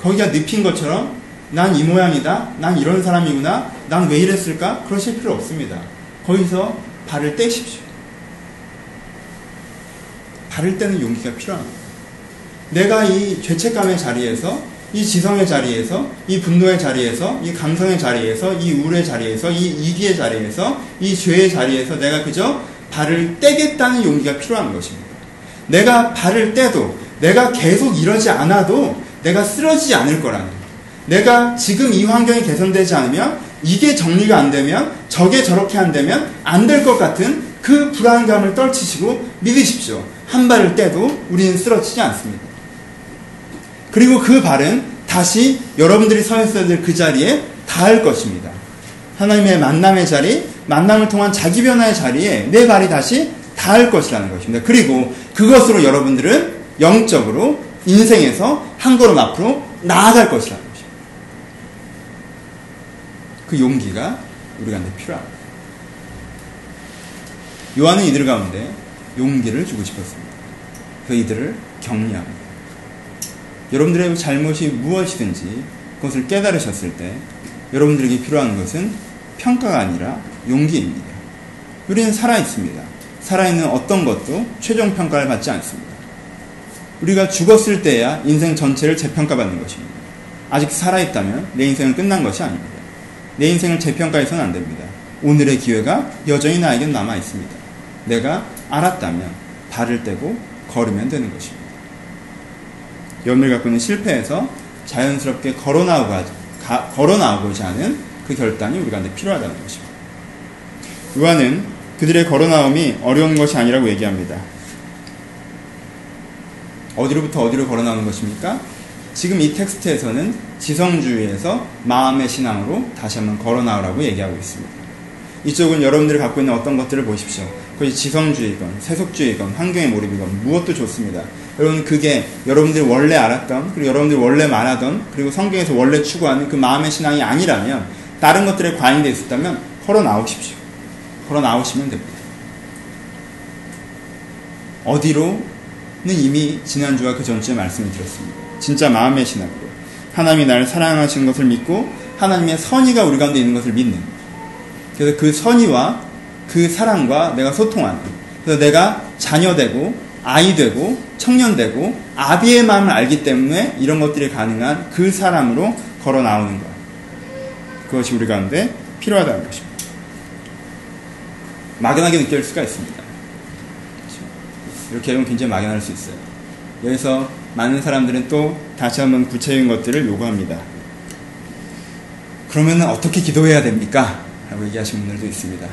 거기가 늪인 것처럼 난 이 모양이다, 난 이런 사람이구나, 난 왜 이랬을까? 그러실 필요 없습니다. 거기서 발을 떼십시오. 발을 떼는 용기가 필요합니다. 내가 이 죄책감의 자리에서, 이 지성의 자리에서, 이 분노의 자리에서, 이 감성의 자리에서, 이 우울의 자리에서, 이 이기의 자리에서, 이 죄의 자리에서 내가 그저 발을 떼겠다는 용기가 필요한 것입니다. 내가 발을 떼도, 내가 계속 이러지 않아도 내가 쓰러지지 않을 거라는, 내가 지금 이 환경이 개선되지 않으면, 이게 정리가 안 되면, 저게 저렇게 안 되면 안 될 것 같은 그 불안감을 떨치시고 믿으십시오. 한 발을 떼도 우리는 쓰러지지 않습니다. 그리고 그 발은 다시 여러분들이 서 있어야 될 그 자리에 닿을 것입니다. 하나님의 만남의 자리, 만남을 통한 자기 변화의 자리에 내 발이 다시 닿을 것이라는 것입니다. 그리고 그것으로 여러분들은 영적으로 인생에서 한 걸음 앞으로 나아갈 것이라는 것입니다. 그 용기가 우리 가운데 필요합니다. 요한은 이들 가운데 용기를 주고 싶었습니다. 그 이들을 격려합니다. 여러분들의 잘못이 무엇이든지 그것을 깨달으셨을 때 여러분들에게 필요한 것은 평가가 아니라 용기입니다. 우리는 살아있습니다. 살아있는 어떤 것도 최종 평가를 받지 않습니다. 우리가 죽었을 때야 인생 전체를 재평가받는 것입니다. 아직 살아있다면 내 인생은 끝난 것이 아닙니다. 내 인생을 재평가해서는 안 됩니다. 오늘의 기회가 여전히 나에겐 남아있습니다. 내가 알았다면 발을 떼고 걸으면 되는 것입니다. 여러분들이 갖고 있는 실패에서 자연스럽게 걸어나오고자 하는 그 결단이 우리 가운데 필요하다는 것입니다. 요한은 그들의 걸어나옴이 어려운 것이 아니라고 얘기합니다. 어디로부터 어디로 걸어나오는 것입니까? 지금 이 텍스트에서는 지성주의에서 마음의 신앙으로 다시 한번 걸어나오라고 얘기하고 있습니다. 이쪽은 여러분들이 갖고 있는 어떤 것들을 보십시오. 그것이 지성주의건 세속주의건 환경의 몰입이건 무엇도 좋습니다. 여러분 그게 여러분들이 원래 알았던 그리고 여러분들이 원래 말하던 그리고 성경에서 원래 추구하는 그 마음의 신앙이 아니라면 다른 것들에 과잉되어 있었다면 걸어나오십시오. 걸어나오시면 됩니다. 어디로는 이미 지난주와 그 전주에 말씀을 드렸습니다. 진짜 마음의 신앙으로 하나님이 나를 사랑하시는 것을 믿고 하나님의 선의가 우리 가운데 있는 것을 믿는, 그래서 그 선의와 그 사랑과 내가 소통하는, 그래서 내가 자녀 되고 아이 되고 청년 되고 아비의 마음을 알기 때문에 이런 것들이 가능한 그 사람으로 걸어 나오는 것, 그것이 우리 가운데 필요하다는 것입니다. 막연하게 느낄 수가 있습니다. 그렇죠? 이렇게 하면 굉장히 막연할 수 있어요. 여기서 많은 사람들은 또 다시 한번 구체적인 것들을 요구합니다. 그러면 어떻게 기도해야 됩니까? 라고 얘기하시는 분들도 있습니다.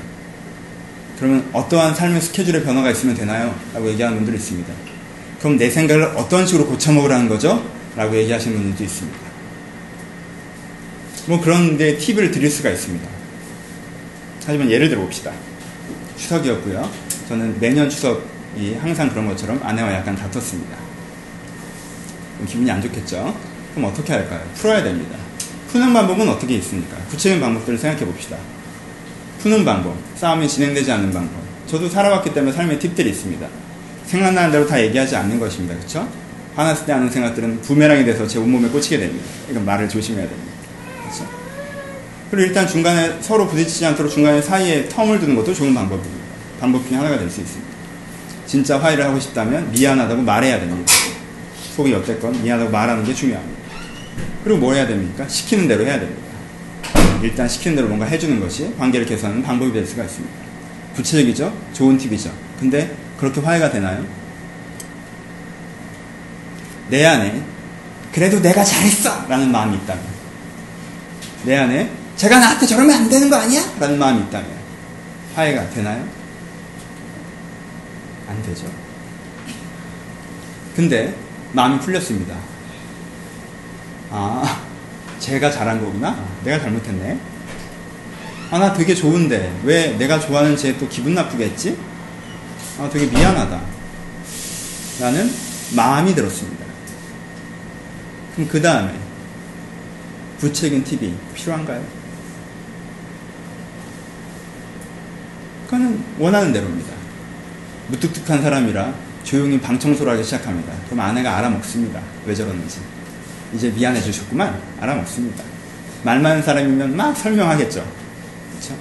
그러면 어떠한 삶의 스케줄에 변화가 있으면 되나요? 라고 얘기하는 분들도 있습니다. 그럼 내 생각을 어떤 식으로 고쳐먹으라는 거죠? 라고 얘기하시는 분들도 있습니다. 뭐 그런 데 팁을 드릴 수가 있습니다. 하지만 예를 들어 봅시다. 추석이었고요. 저는 매년 추석이 항상 그런 것처럼 아내와 약간 다퉜습니다. 기분이 안 좋겠죠? 그럼 어떻게 할까요? 풀어야 됩니다. 푸는 방법은 어떻게 있습니까? 구체적인 방법들을 생각해 봅시다. 푸는 방법, 싸움이 진행되지 않는 방법. 저도 살아왔기 때문에 삶의 팁들이 있습니다. 생각나는 대로 다 얘기하지 않는 것입니다. 그렇죠? 화났을 때 하는 생각들은 부메랑이 돼서 제 온몸에 꽂히게 됩니다. 이건 말을 조심해야 됩니다. 그렇죠? 그리고 일단 중간에 서로 부딪히지 않도록 중간에 사이에 텀을 두는 것도 좋은 방법입니다. 방법 중에 하나가 될 수 있습니다. 진짜 화해를 하고 싶다면 미안하다고 말해야 됩니다. 속이 어땠건 미안하다고 말하는 게 중요합니다. 그리고 뭘 해야 됩니까? 시키는 대로 해야 됩니다. 일단 시키는 대로 뭔가 해주는 것이 관계를 개선하는 방법이 될 수가 있습니다. 구체적이죠? 좋은 팁이죠. 근데 그렇게 화해가 되나요? 내 안에 그래도 내가 잘했어! 라는 마음이 있다면, 내 안에 제가 나한테 저러면 안 되는 거 아니야? 라는 마음이 있다면 화해가 되나요? 안 되죠. 근데 마음이 풀렸습니다. 아, 제가 잘한 거구나? 내가 잘못했네? 아, 나 되게 좋은데 왜 내가 좋아하는 쟤 또 기분 나쁘게 했지? 아, 되게 미안하다 라는 마음이 들었습니다. 그럼 그 다음에 구체적인 팁이 필요한가요? 그거는 원하는 대로입니다. 무뚝뚝한 사람이라 조용히 방 청소를 하기 시작합니다. 그럼 아내가 알아먹습니다. 왜 저러는지. 이제 미안해 주셨구만. 알아먹습니다. 말 많은 사람이면 막 설명하겠죠. 그렇죠?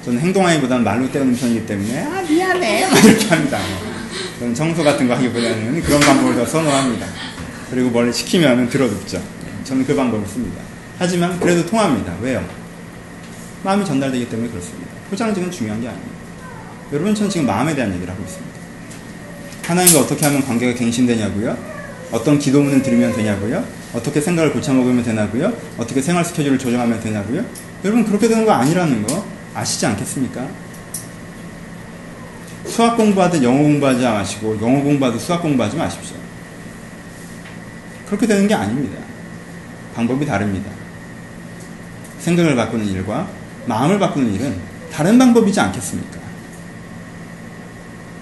저는 행동하기보다는 말로 때우는 편이기 때문에 아 미안해 막 이렇게 합니다. 저는 청소 같은 거 하기보다는 그런 방법을 더 선호합니다. 그리고 뭘 시키면 들어듣죠. 저는 그 방법을 씁니다. 하지만 그래도 통합니다. 왜요? 마음이 전달되기 때문에 그렇습니다. 포장지는 중요한 게 아닙니다. 여러분, 전 지금 마음에 대한 얘기를 하고 있습니다. 하나님과 어떻게 하면 관계가 갱신되냐고요? 어떤 기도문을 들으면 되냐고요? 어떻게 생각을 고쳐먹으면 되냐고요? 어떻게 생활 스케줄을 조정하면 되냐고요? 여러분, 그렇게 되는 거 아니라는 거 아시지 않겠습니까? 수학 공부하듯 영어 공부하지 마시고 영어 공부하듯 수학 공부하지 마십시오. 그렇게 되는 게 아닙니다. 방법이 다릅니다. 생각을 바꾸는 일과 마음을 바꾸는 일은 다른 방법이지 않겠습니까?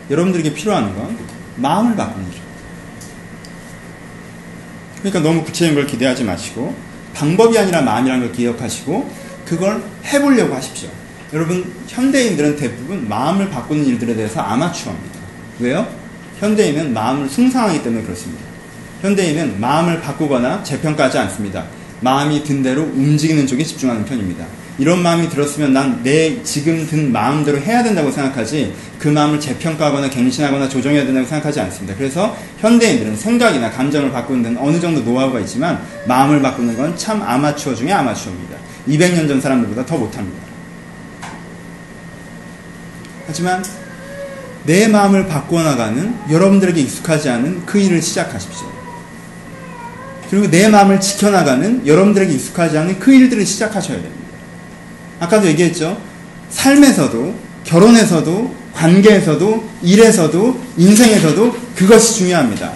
여러분들에게 필요한 건 마음을 바꾸는 일입니다. 그러니까 너무 구체적인 걸 기대하지 마시고 방법이 아니라 마음이라는 걸 기억하시고 그걸 해보려고 하십시오. 여러분, 현대인들은 대부분 마음을 바꾸는 일들에 대해서 아마추어입니다. 왜요? 현대인은 마음을 숭상하기 때문에 그렇습니다. 현대인은 마음을 바꾸거나 재평가하지 않습니다. 마음이 든 대로 움직이는 쪽에 집중하는 편입니다. 이런 마음이 들었으면 난 내 지금 든 마음대로 해야 된다고 생각하지 그 마음을 재평가하거나 갱신하거나 조정해야 된다고 생각하지 않습니다. 그래서 현대인들은 생각이나 감정을 바꾸는 데는 어느 정도 노하우가 있지만 마음을 바꾸는 건 참 아마추어 중에 아마추어입니다. 200년 전 사람들보다 더 못합니다. 하지만 내 마음을 바꿔나가는 여러분들에게 익숙하지 않은 그 일을 시작하십시오. 그리고 내 마음을 지켜나가는 여러분들에게 익숙하지 않은 그 일들을 시작하셔야 됩니다. 아까도 얘기했죠. 삶에서도 결혼에서도 관계에서도 일에서도 인생에서도 그것이 중요합니다.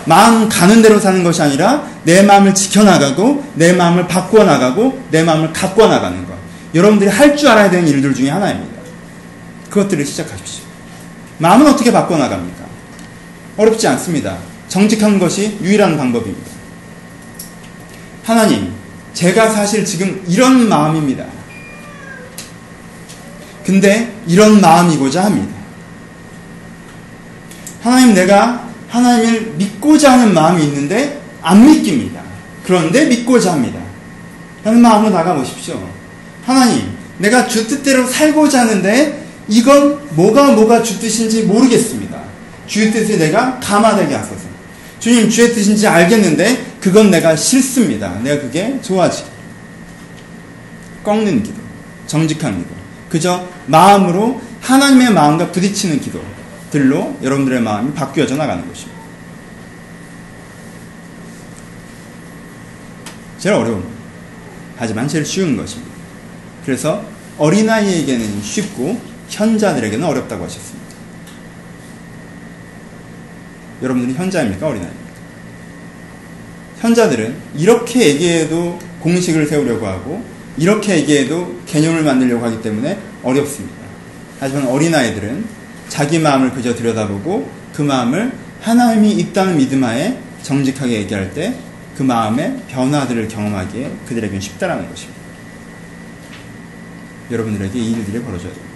마음 가는 대로 사는 것이 아니라 내 마음을 지켜나가고 내 마음을 바꿔나가고 내 마음을 가꿔나가는 것. 여러분들이 할 줄 알아야 되는 일들 중에 하나입니다. 그것들을 시작하십시오. 마음은 어떻게 바꿔나갑니까? 어렵지 않습니다. 정직한 것이 유일한 방법입니다. 하나님, 제가 사실 지금 이런 마음입니다. 근데 이런 마음이고자 합니다. 하나님, 내가 하나님을 믿고자 하는 마음이 있는데 안 믿깁니다. 그런데 믿고자 합니다. 라는 마음으로 나가보십시오. 하나님, 내가 주 뜻대로 살고자 하는데 이건 뭐가 주 뜻인지 모르겠습니다. 주의 뜻에 내가 감화되게 하소서. 주님, 주의 뜻인지 알겠는데 그건 내가 싫습니다. 내가 그게 좋아지. 꺾는 기도, 정직한 기도, 그저 마음으로 하나님의 마음과 부딪히는 기도들로 여러분들의 마음이 바뀌어져 나가는 것입니다. 제일 어려운, 하지만 제일 쉬운 것입니다. 그래서 어린아이에게는 쉽고 현자들에게는 어렵다고 하셨습니다. 여러분들은 현자입니까? 어린아이입니까? 현자들은 이렇게 얘기해도 공식을 세우려고 하고 이렇게 얘기해도 개념을 만들려고 하기 때문에 어렵습니다. 하지만 어린아이들은 자기 마음을 그저 들여다보고 그 마음을 하나님이 있다는 믿음 하에 정직하게 얘기할 때 그 마음의 변화들을 경험하기에 그들에게는 쉽다라는 것입니다. 여러분들에게 이 일들이 벌어져야 됩니다.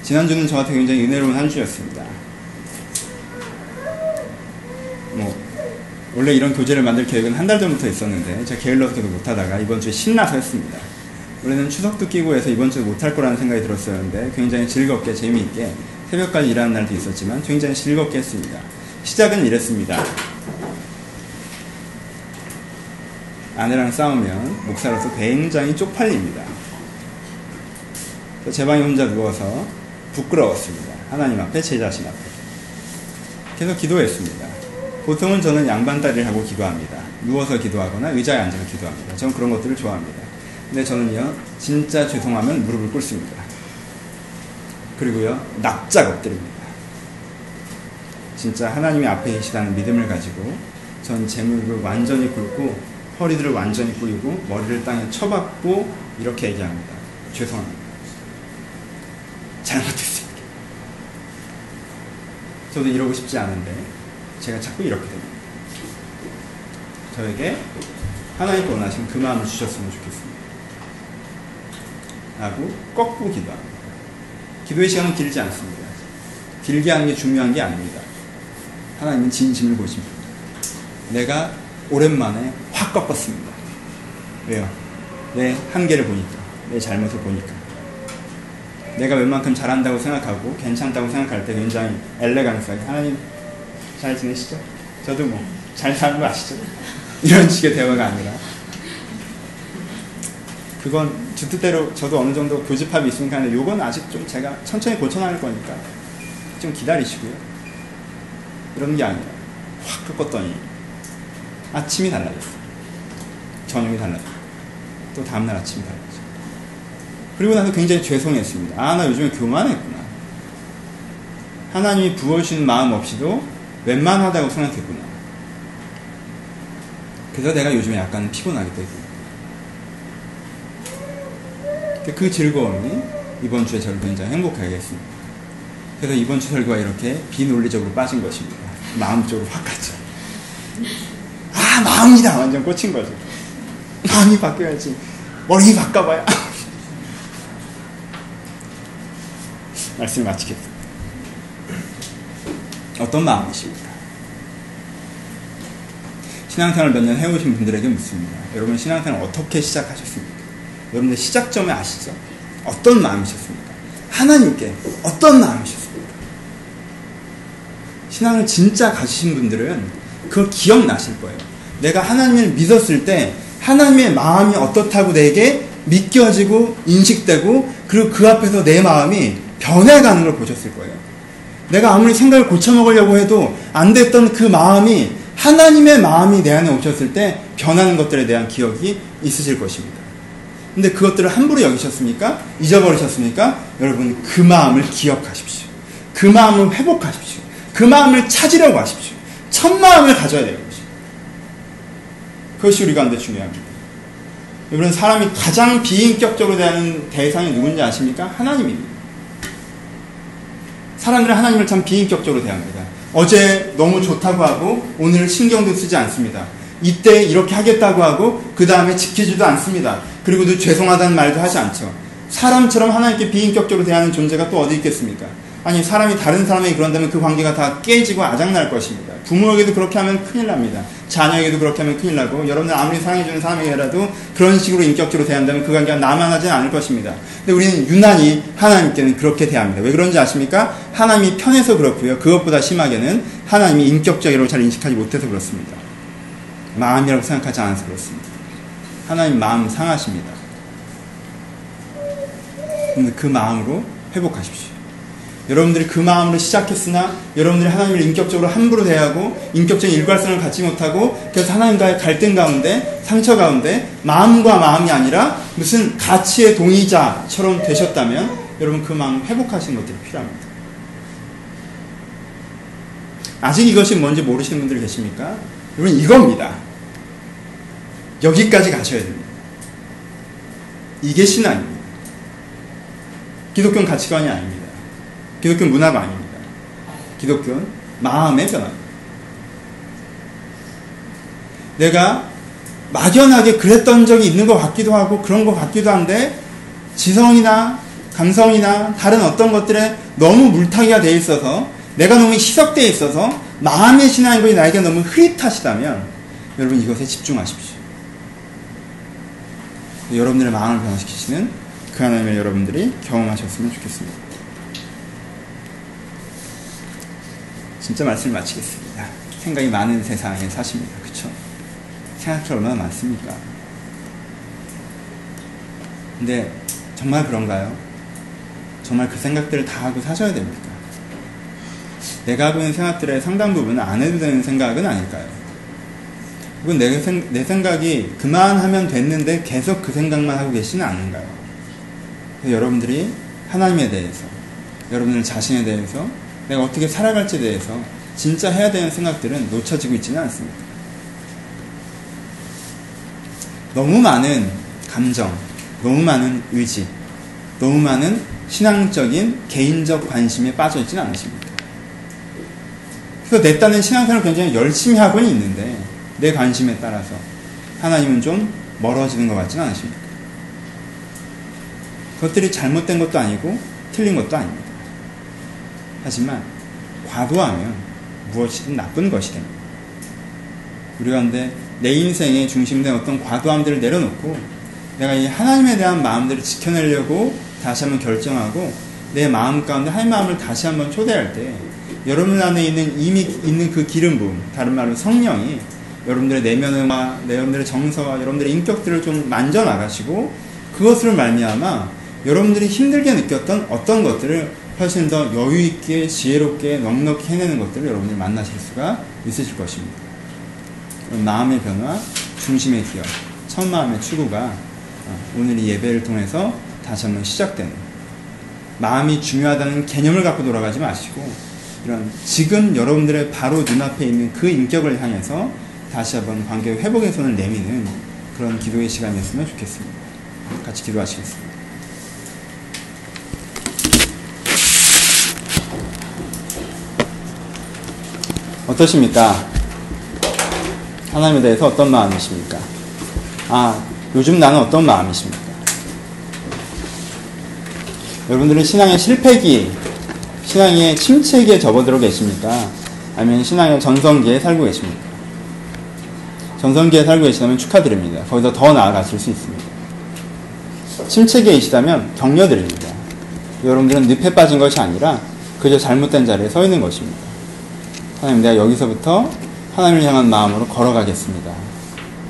지난주는 저한테 굉장히 은혜로운 한 주였습니다. 원래 이런 교재를 만들 계획은 한 달 전부터 있었는데 제가 게을러서 계속 못하다가 이번 주에 신나서 했습니다. 원래는 추석도 끼고 해서 이번 주에 못할 거라는 생각이 들었었는데 굉장히 즐겁게 재미있게 새벽까지 일하는 날도 있었지만 굉장히 즐겁게 했습니다. 시작은 이랬습니다. 아내랑 싸우면 목사로서 굉장히 쪽팔립니다. 제 방에 혼자 누워서 부끄러웠습니다. 하나님 앞에, 제 자신 앞에. 계속 기도했습니다. 보통은 저는 양반다리를 하고 기도합니다. 누워서 기도하거나 의자에 앉아서 기도합니다. 저는 그런 것들을 좋아합니다. 근데 저는요, 진짜 죄송하면 무릎을 꿇습니다. 그리고요, 납작 엎드립니다. 진짜 하나님이 앞에 계시다는 믿음을 가지고 전 제 무릎을 완전히 꿇고 허리들을 완전히 꿇이고 머리를 땅에 쳐박고 이렇게 얘기합니다. 죄송합니다. 잘못했습니다. 저도 이러고 싶지 않은데 제가 자꾸 이렇게 됩니다. 저에게 하나님께 원하시는 그 마음을 주셨으면 좋겠습니다. 라고 꺾고 기도합니다. 기도의 시간은 길지 않습니다. 길게 하는 게 중요한 게 아닙니다. 하나님은 진심을 보십니다. 내가 오랜만에 확 꺾었습니다. 왜요? 내 한계를 보니까, 내 잘못을 보니까. 내가 웬만큼 잘한다고 생각하고 괜찮다고 생각할 때 굉장히 엘레강스하게 하나님 잘 지내시죠? 저도 뭐 잘 사는 거 아시죠? 이런 식의 대화가 아니라 그건 주 뜻대로 저도 어느 정도 교집합이 있으니까 하는데 요건 아직 좀 제가 천천히 고쳐나갈 거니까 좀 기다리시고요. 이런 게 아니라 확 꺾었더니 아침이 달라졌어요. 저녁이 달라졌어요. 또 다음날 아침이 달라졌어요. 그리고 나서 굉장히 죄송했습니다. 아, 나 요즘에 교만했구나. 하나님이 부어주신 마음 없이도 웬만하다고 생각했구나. 그래서 내가 요즘에 약간 피곤하게 되고. 그 즐거움이 이번 주의 저를 굉장히 행복하게 했습니다. 그래서 이번 주 설교가 이렇게 비논리적으로 빠진 것입니다. 마음 쪽으로 확 갔죠. 아, 마음이다! 완전 꽂힌 거죠. 마음이 바뀌어야지. 머리 바꿔봐야. 말씀을 마치겠습니다. 어떤 마음이십니까? 신앙생활을 몇 년 해오신 분들에게 묻습니다. 여러분 신앙생활 어떻게 시작하셨습니까? 여러분들 시작점에 아시죠? 어떤 마음이셨습니까? 하나님께 어떤 마음이셨습니까? 신앙을 진짜 가지신 분들은 그걸 기억나실 거예요. 내가 하나님을 믿었을 때 하나님의 마음이 어떻다고 내게 믿겨지고 인식되고 그리고 그 앞에서 내 마음이 변해가는 걸 보셨을 거예요. 내가 아무리 생각을 고쳐먹으려고 해도 안 됐던 그 마음이 하나님의 마음이 내 안에 오셨을 때 변하는 것들에 대한 기억이 있으실 것입니다. 근데 그것들을 함부로 여기셨습니까? 잊어버리셨습니까? 여러분 그 마음을 기억하십시오. 그 마음을 회복하십시오. 그 마음을 찾으려고 하십시오. 첫 마음을 가져야 되는 것입니다. 그것이 우리 가운데 중요합니다. 여러분 사람이 가장 비인격적으로 대하는 대상이 누군지 아십니까? 하나님입니다. 사람들은 하나님을 참 비인격적으로 대합니다. 어제 너무 좋다고 하고 오늘 신경도 쓰지 않습니다. 이때 이렇게 하겠다고 하고 그 다음에 지키지도 않습니다. 그리고도 죄송하다는 말도 하지 않죠. 사람처럼 하나님께 비인격적으로 대하는 존재가 또 어디 있겠습니까? 아니 사람이 다른 사람에게 그런다면 그 관계가 다 깨지고 아작날 것입니다. 부모에게도 그렇게 하면 큰일 납니다. 자녀에게도 그렇게 하면 큰일 나고 여러분들 아무리 사랑해주는 사람에게라도 그런 식으로 인격적으로 대한다면 그 관계가 남아나지는 않을 것입니다. 근데 우리는 유난히 하나님께는 그렇게 대합니다. 왜 그런지 아십니까? 하나님이 편해서 그렇고요. 그것보다 심하게는 하나님이 인격적으로 잘 인식하지 못해서 그렇습니다. 마음이라고 생각하지 않아서 그렇습니다. 하나님 마음 상하십니다. 근데 그 마음으로 회복하십시오. 여러분들이 그 마음으로 시작했으나 여러분들이 하나님을 인격적으로 함부로 대하고 인격적인 일관성을 갖지 못하고 그래서 하나님과의 갈등 가운데 상처 가운데 마음과 마음이 아니라 무슨 가치의 동의자처럼 되셨다면 여러분 그 마음 회복하시는 것들이 필요합니다. 아직 이것이 뭔지 모르시는 분들 계십니까? 여러분 이겁니다. 여기까지 가셔야 됩니다. 이게 신앙입니다. 기독교는 가치관이 아닙니다. 기독교는 문화가 아닙니다. 기독교는 마음의 변화입니다. 내가 막연하게 그랬던 적이 있는 것 같기도 하고 그런 것 같기도 한데 지성이나 감성이나 다른 어떤 것들에 너무 물타기가 돼 있어서 내가 너무 희석되어 있어서 마음의 신앙인 것이 나에게 너무 흐릿하시다면 여러분 이것에 집중하십시오. 여러분들의 마음을 변화시키시는 그 하나님을 여러분들이 경험하셨으면 좋겠습니다. 진짜 말씀을 마치겠습니다. 생각이 많은 세상에 사십니다. 그쵸? 생각이 얼마나 많습니까? 근데 정말 그런가요? 정말 그 생각들을 다 하고 사셔야 됩니까? 내가 하고 있는 생각들의 상당 부분은 안 해도 되는 생각은 아닐까요? 혹은 내 생각이 그만하면 됐는데 계속 그 생각만 하고 계시는 않은가요? 여러분들이 하나님에 대해서, 여러분들 자신에 대해서 내가 어떻게 살아갈지에 대해서 진짜 해야 되는 생각들은 놓쳐지고 있지는 않습니다. 너무 많은 감정, 너무 많은 의지, 너무 많은 신앙적인 개인적 관심에 빠져 있지는 않으십니까? 그래서 내 딴엔 신앙생활을 굉장히 열심히 하고는 있는데 내 관심에 따라서 하나님은 좀 멀어지는 것 같지는 않으십니까? 그것들이 잘못된 것도 아니고 틀린 것도 아닙니다. 하지만 과도하면 무엇이든 나쁜 것이 됩니다. 우리 가운데 내 인생의 중심된 어떤 과도함들을 내려놓고 내가 이 하나님에 대한 마음들을 지켜내려고 다시 한번 결정하고 내 마음 가운데 하나님의 마음을 다시 한번 초대할 때 여러분 안에 있는 이미 있는 그 기름 부음, 다른 말로 성령이 여러분들의 내면과 여러분들의 정서와 여러분들의 인격들을 좀 만져나가시고 그것으로 말미암아 여러분들이 힘들게 느꼈던 어떤 것들을 훨씬 더 여유있게 지혜롭게 넉넉히 해내는 것들을 여러분들이 만나실 수가 있으실 것입니다. 마음의 변화, 중심의 기억, 첫 마음의 추구가 오늘 이 예배를 통해서 다시 한번 시작되는, 마음이 중요하다는 개념을 갖고 돌아가지 마시고 이런 지금 여러분들의 바로 눈앞에 있는 그 인격을 향해서 다시 한번 관계의 회복의 손을 내미는 그런 기도의 시간이었으면 좋겠습니다. 같이 기도하시겠습니다. 어떠십니까? 하나님에 대해서 어떤 마음이십니까? 요즘 나는 어떤 마음이십니까? 여러분들은 신앙의 실패기, 신앙의 침체기에 접어들어 계십니까? 아니면 신앙의 전성기에 살고 계십니까? 전성기에 살고 계시다면 축하드립니다. 거기서 더 나아가실 수 있습니다. 침체기에 계시다면 격려드립니다. 여러분들은 늪에 빠진 것이 아니라 그저 잘못된 자리에 서 있는 것입니다. 하나님, 내가 여기서부터 하나님을 향한 마음으로 걸어가겠습니다.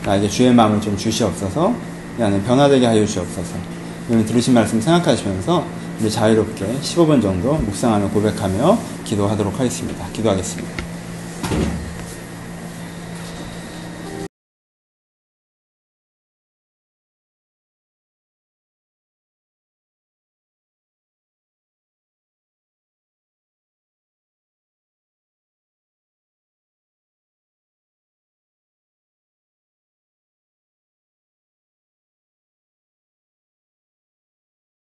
나에게 주의 마음을 좀 주시옵소서, 나는 변화되게 하여 주시옵소서. 여러분 들으신 말씀 생각하시면서 우리 자유롭게 15분 정도 묵상하며 고백하며 기도하도록 하겠습니다. 기도하겠습니다.